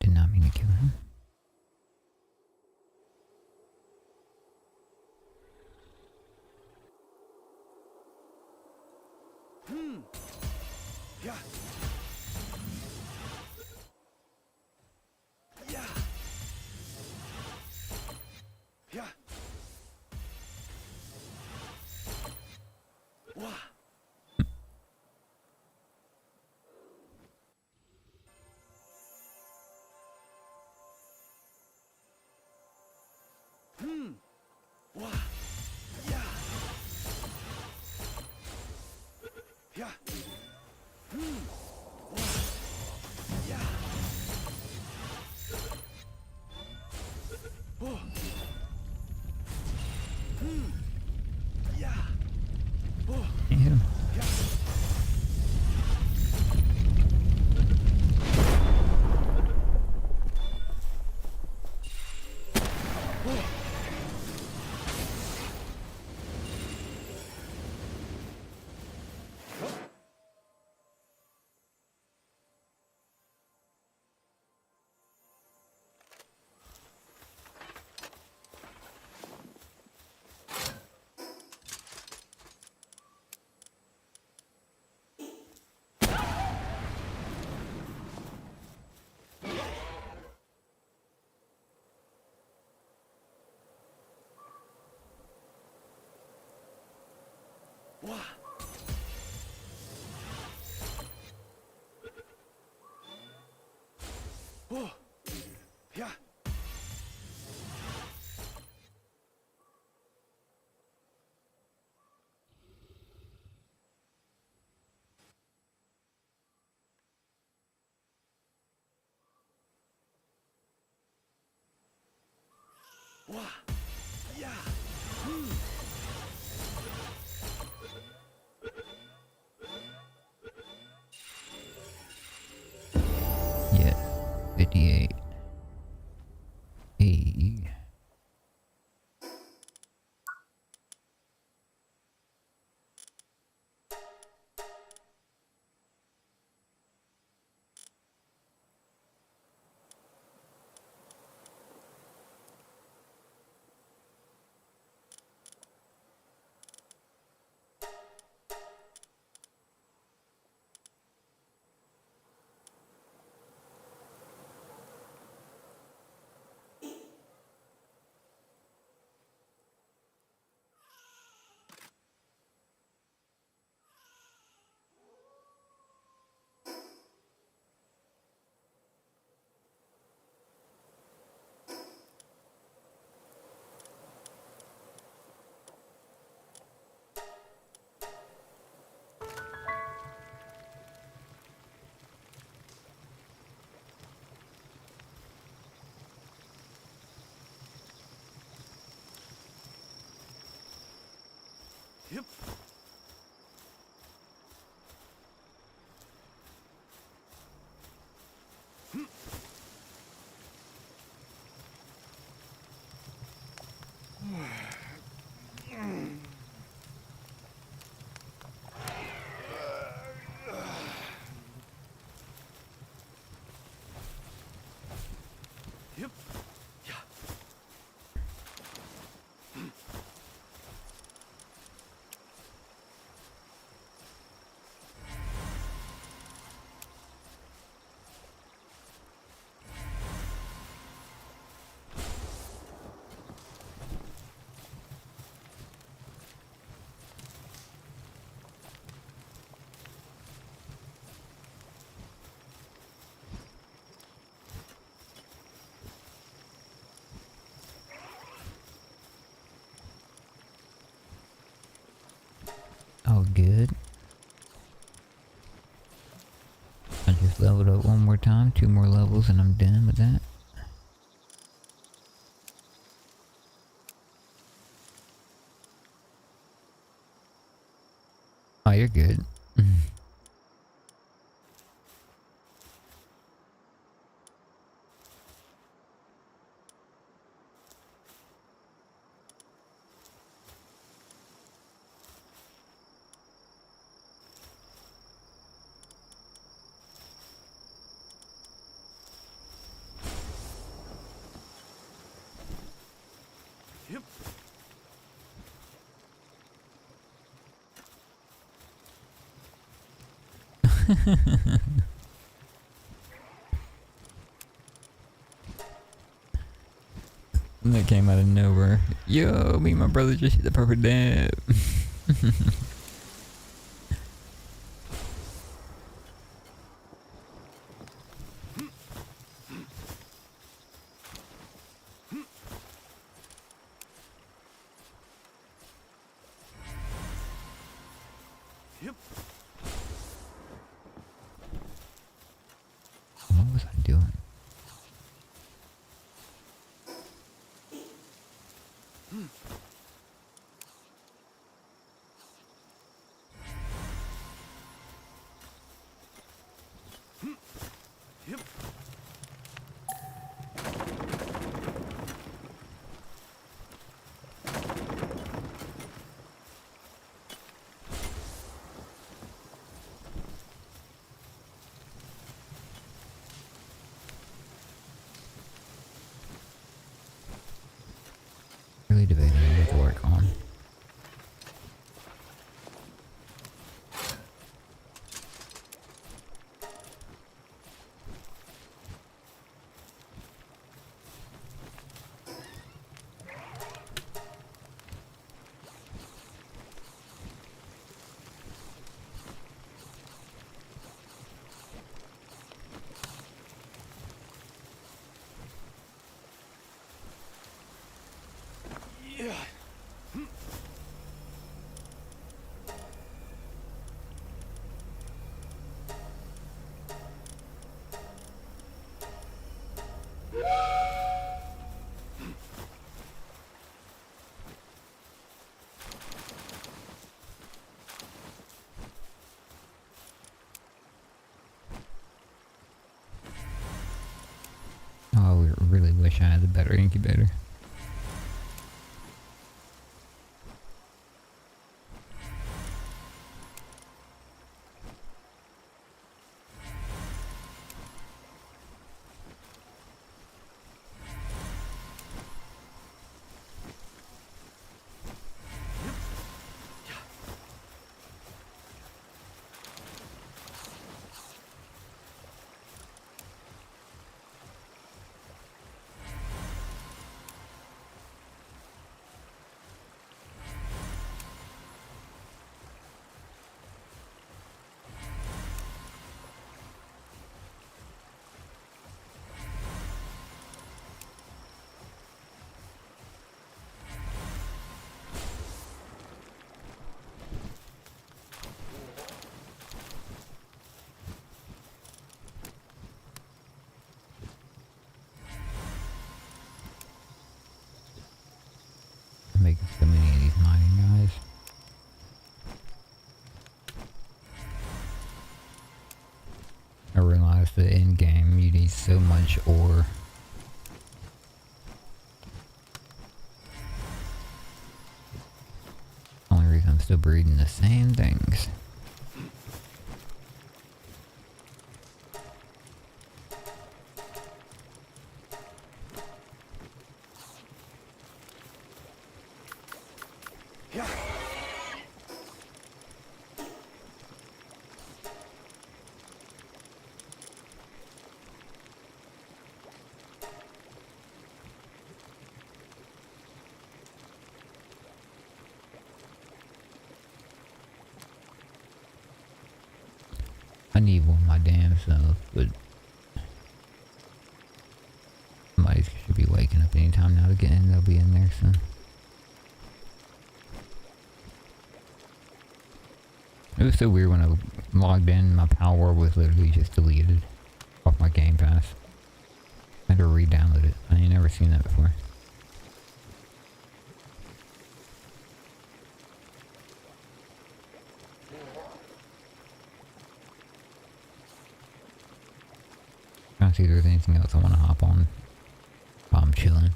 Did not mean to kill him. Yeah. Yeah. Yeah. Wah. Wah. Yeah. Yeah. Wah. Yeah. Oh. Yeah. Oh. Can't hit him. Yeah. Wah. Oh. Yeah. Wah. Yeah. Yeah. 58. Hey. good. I just leveled up one more time, 2 more levels, and I'm done with that. Oh, you're good. Yep. And that came out of nowhere. Yo, me and my brother just hit the perfect dab. Yep. What was I doing? Yep. Really debating what to work on. Yeah. Oh, I really wish I had a better incubator. I'm making so many of these mining guys. I realized that in game you need so much ore. Only reason I'm still breeding the same things. Yeah. I need one of my damn self, but somebody should be waking up anytime now to get in. They'll be in there soon. It was so weird when I logged in, my Palworld was literally just deleted off my Game Pass. I had to re-download it. I ain't never seen that before. Trying to see if there's anything else I want to hop on while I'm chilling.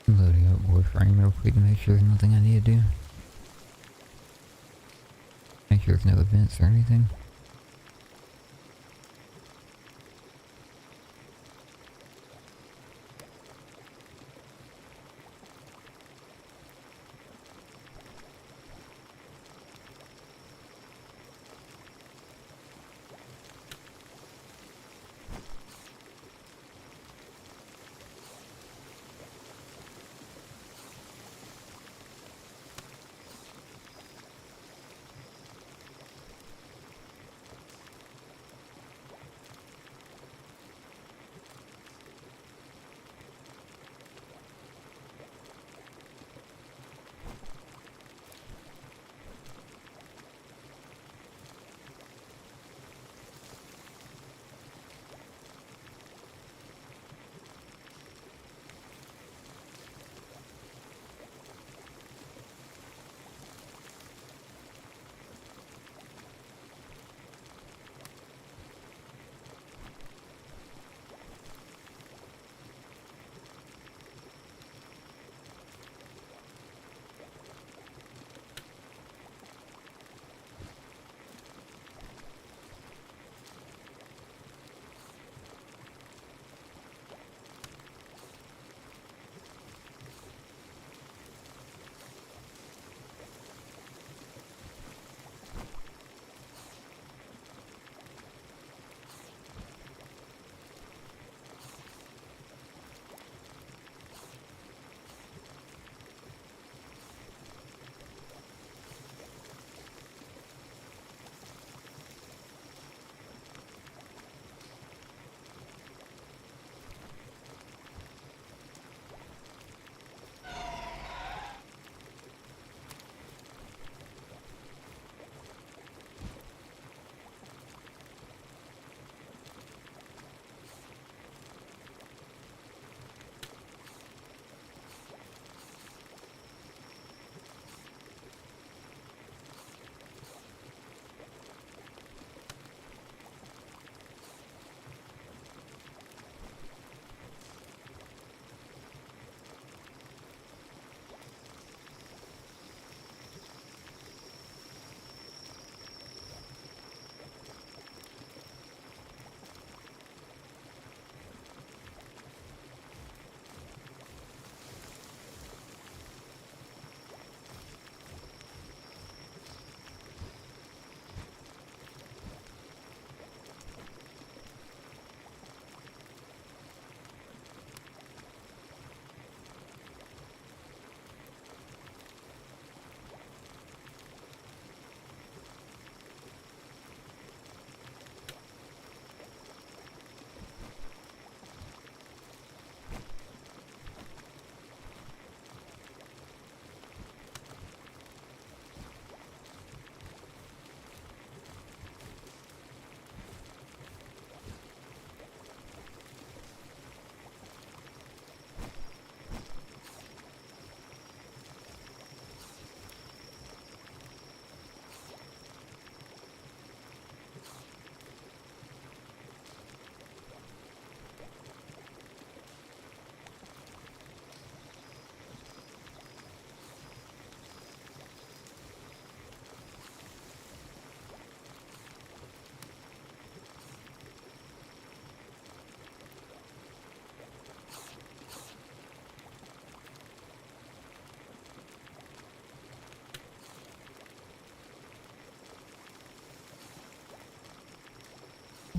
I'm loading up Warframe real quick to make sure there's nothing I need to do. Make sure there's no events or anything.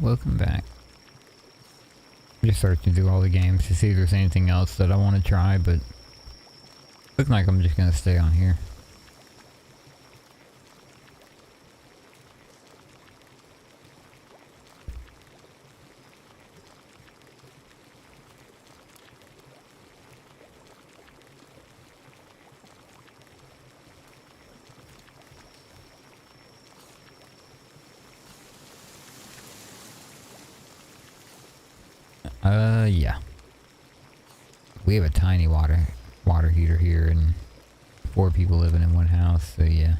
welcome back. I'm just searching through all the games to see if there's anything else that I want to try, but looks like I'm just gonna stay on here. Yeah. We have a tiny water heater here and 4 people living in one house, so yeah.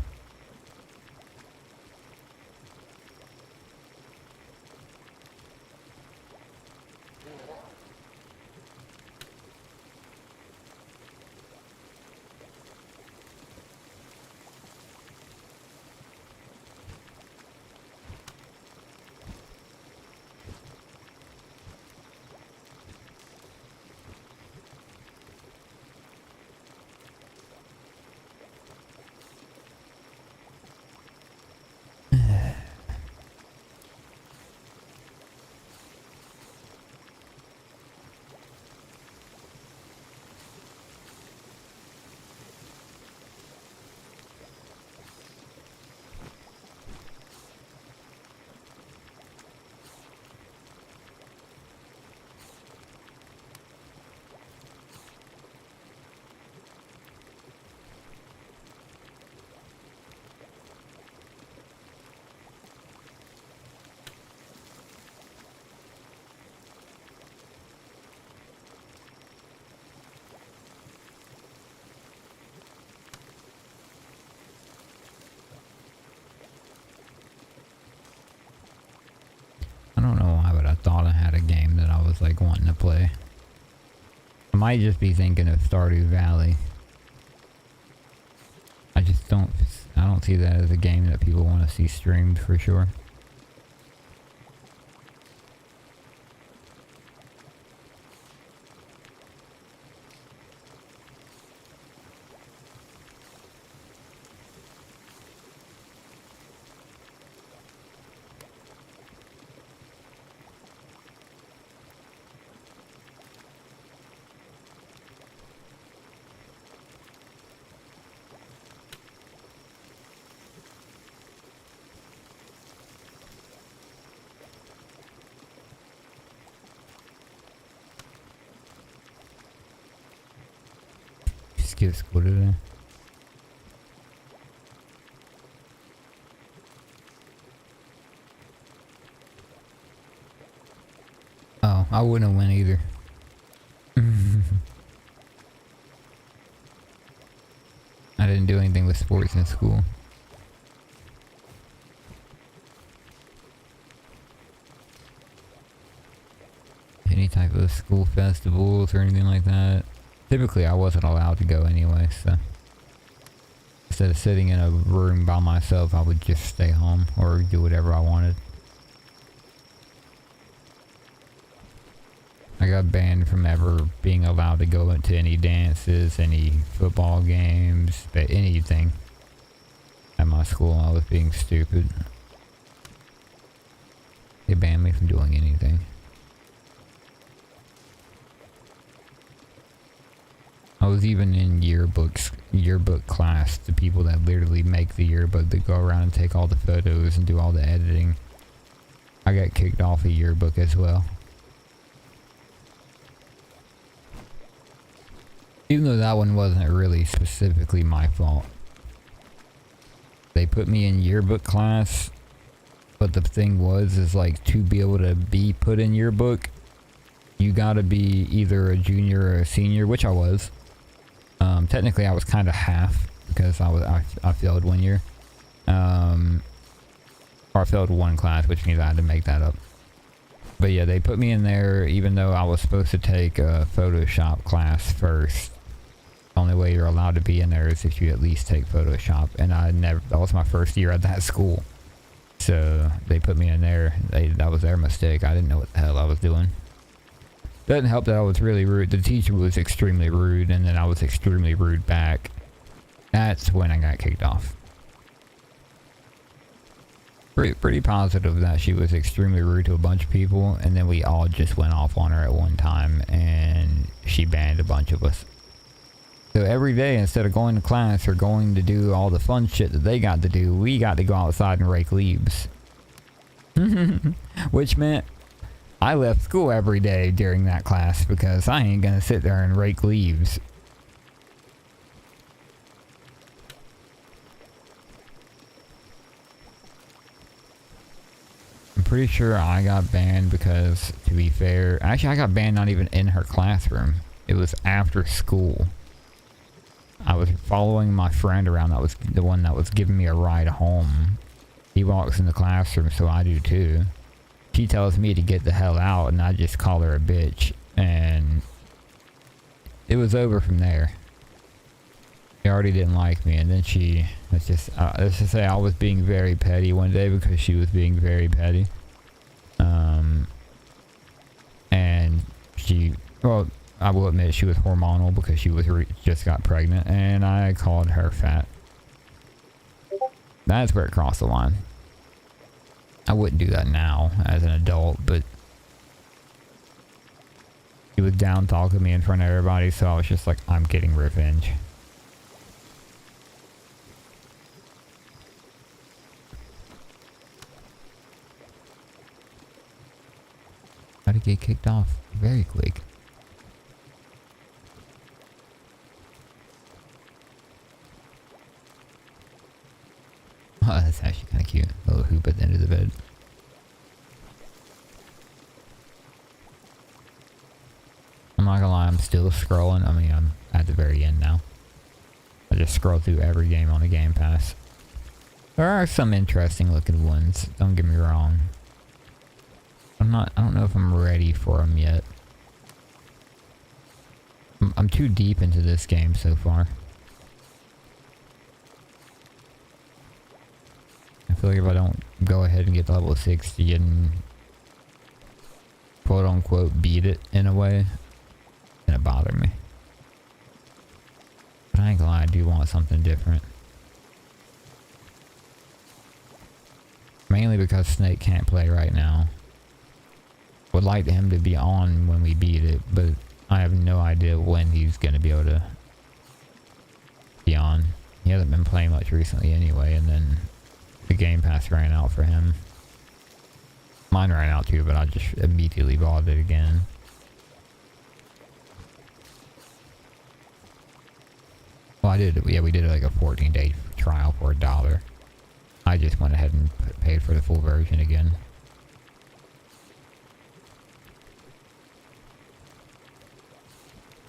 I don't know why, but I thought I had a game that I was like wanting to play. I might just be thinking of Stardew Valley. I don't see that as a game that people want to see streamed for sure. Skip school today. Oh, I wouldn't have went either. I didn't do anything with sports in school. Any type of school festivals or anything like that. Typically, I wasn't allowed to go anyway, so instead of sitting in a room by myself, I would just stay home or do whatever I wanted. I got banned from ever being allowed to go into any dances, any football games, anything at my school. I was being stupid. They banned me from doing anything. I was even in yearbook class, the people that literally make the yearbook, that go around and take all the photos and do all the editing. I got kicked off a yearbook as well. Even though that one wasn't really specifically my fault. They put me in yearbook class, but the thing is like, to be able to be put in yearbook, you gotta be either a junior or a senior, which I was. Technically I was kind of half, because I failed 1 year. Or I failed 1 class, which means I had to make that up. But yeah, they put me in there even though I was supposed to take a Photoshop class first. The only way you're allowed to be in there is if you at least take Photoshop, and that was my first year at that school. So they put me in there. That was their mistake. I didn't know what the hell I was doing. Doesn't help that I was really rude. The teacher was extremely rude, and then I was extremely rude back. That's when I got kicked off. Pretty positive that she was extremely rude to a bunch of people, and then we all just went off on her at one time, and she banned a bunch of us. So every day, instead of going to class or going to do all the fun shit that they got to do, we got to go outside and rake leaves. Which meant I left school every day during that class because I ain't gonna sit there and rake leaves. I'm pretty sure I got banned because, to be fair, actually I got banned not even in her classroom. It was after school. I was following my friend around, that was the one that was giving me a ride home. He walks in the classroom, so I do too. She tells me to get the hell out, and I just call her a bitch, and it was over from there. She already didn't like me, and then let's just say I was being very petty one day because she was being very petty. And well, I will admit she was hormonal because she was just got pregnant, and I called her fat. That's where it crossed the line. I wouldn't do that now as an adult, but she was down talking me in front of everybody, so I was just like, I'm getting revenge. How to get kicked off very quick. Oh, that's actually kind of cute. A little hoop at the end of the bed. I'm not gonna lie, I'm still scrolling. I mean, I'm at the very end now. I just scroll through every game on the Game Pass. There are some interesting looking ones, don't get me wrong. I don't know if I'm ready for them yet. I'm too deep into this game so far. I feel like if I don't go ahead and get to level 60 and quote unquote beat it in a way, it's gonna bother me. But I ain't gonna lie, I do want something different. Mainly because Snake can't play right now. Would like him to be on when we beat it, but I have no idea when he's gonna be able to be on. He hasn't been playing much recently anyway, and then the Game Pass ran out for him. Mine ran out too, but I just immediately bought it again. Well, I did, yeah, we did like a 14-day trial for $1. I just went ahead and paid for the full version again.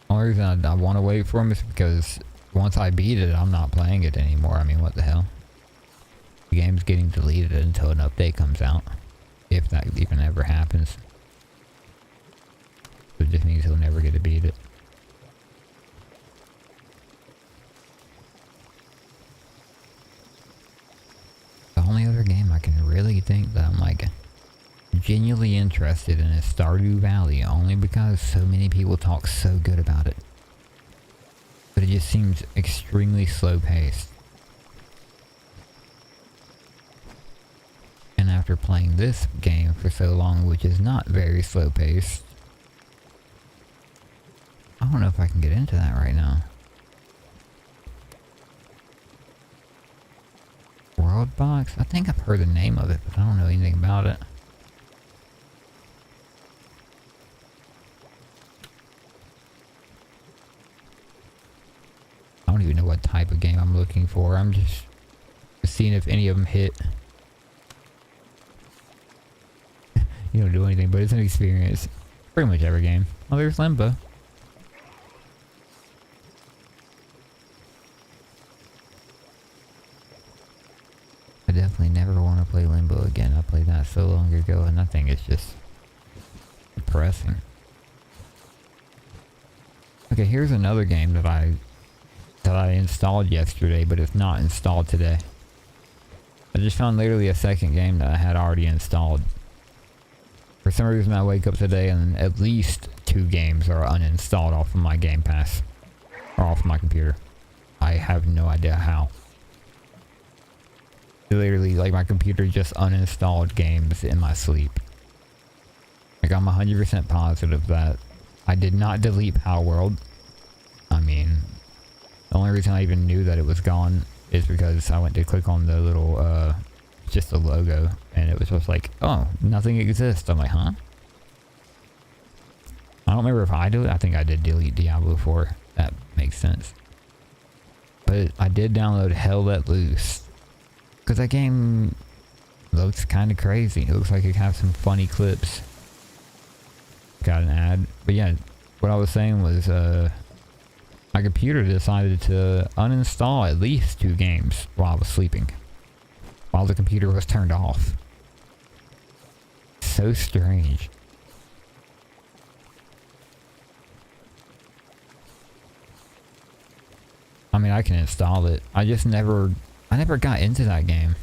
The only reason I want to wait for him is because once I beat it, I'm not playing it anymore. I mean, what the hell? The game's getting deleted until an update comes out. If that even ever happens. It just means he'll never get to beat it. The only other game I can really think that I'm like genuinely interested in is Stardew Valley, only because so many people talk so good about it. But it just seems extremely slow paced. And after playing this game for so long, which is not very slow paced, I don't know if I can get into that right now. World Box? I think I've heard the name of it, but I don't know anything about it. I don't even know what type of game I'm looking for. I'm just seeing if any of them hit. You don't do anything, but it's an experience. Pretty much every game. Oh, there's Limbo. I definitely never want to play Limbo again. I played that so long ago, and I think it's just depressing. Okay, here's another game that I installed yesterday, but it's not installed today. I just found literally a second game that I had already installed. For some reason I wake up today and at least 2 games are uninstalled off of my Game Pass. Or off my computer. I have no idea how. Literally, like, my computer just uninstalled games in my sleep. Like, I'm 100% positive that I did not delete Palworld. I mean, the only reason I even knew that it was gone is because I went to click on the little, just the logo, and it was just like, oh, nothing exists. I'm like, huh? I don't remember if I did it. I think I did delete Diablo 4. That makes sense. But I did download Hell Let Loose. Because that game looks kind of crazy. It looks like it has some funny clips. Got an ad. But yeah, what I was saying was, my computer decided to uninstall at least 2 games while I was sleeping. While the computer was turned off. So strange. I mean, I can install it. I never got into that game.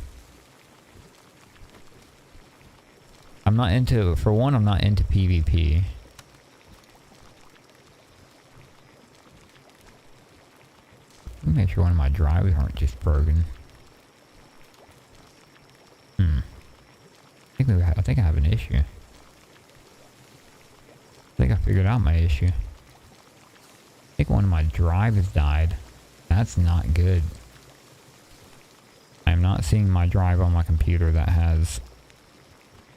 I'm not into, for one, I'm not into PvP. Let me make sure one of my drives aren't just broken. I think I have an issue. I think I figured out my issue. I think one of my drives died. That's not good. I'm not seeing my drive on my computer that has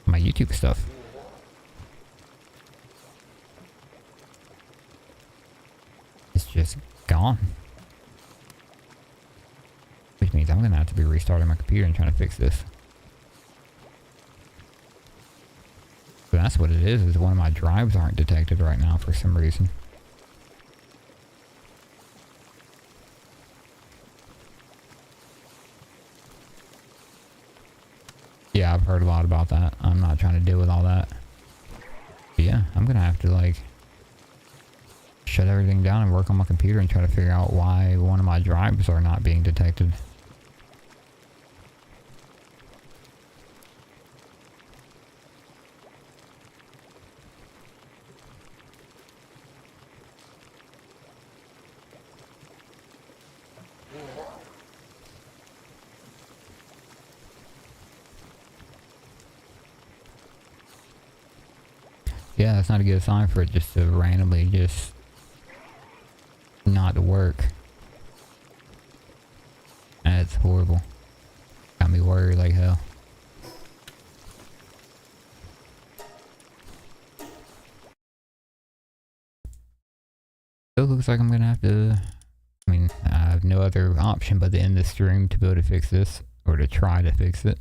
my YouTube stuff. It's just gone. Which means I'm gonna have to be restarting my computer and trying to fix this. So that's what it is one of my drives aren't detected right now for some reason. Yeah, I've heard a lot about that. I'm not trying to deal with all that. But yeah, I'm gonna have to like shut everything down and work on my computer and try to figure out why one of my drives are not being detected. Yeah, that's not a good sign for it just to randomly just not work. That's horrible. Got me worried like hell. So it looks like I'm gonna have to, I mean, I have no other option but to end the stream to be able to fix this, or to try to fix it.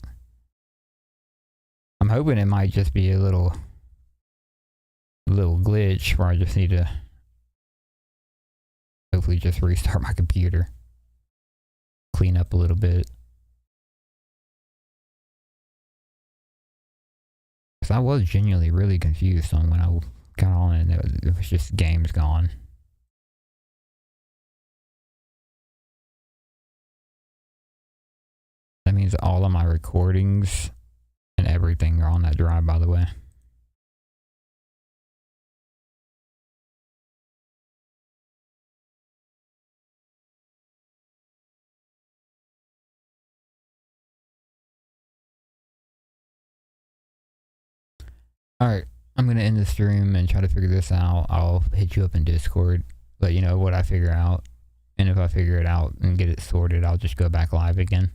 I'm hoping it might just be a little glitch where I just need to hopefully just restart my computer, clean up a little bit, because I was genuinely really confused on when I got on and it was just games gone. That means all of my recordings and everything are on that drive, by the way. Alright, I'm gonna end the stream and try to figure this out. I'll hit you up in Discord, let you know what I figure out. And if I figure it out and get it sorted, I'll just go back live again.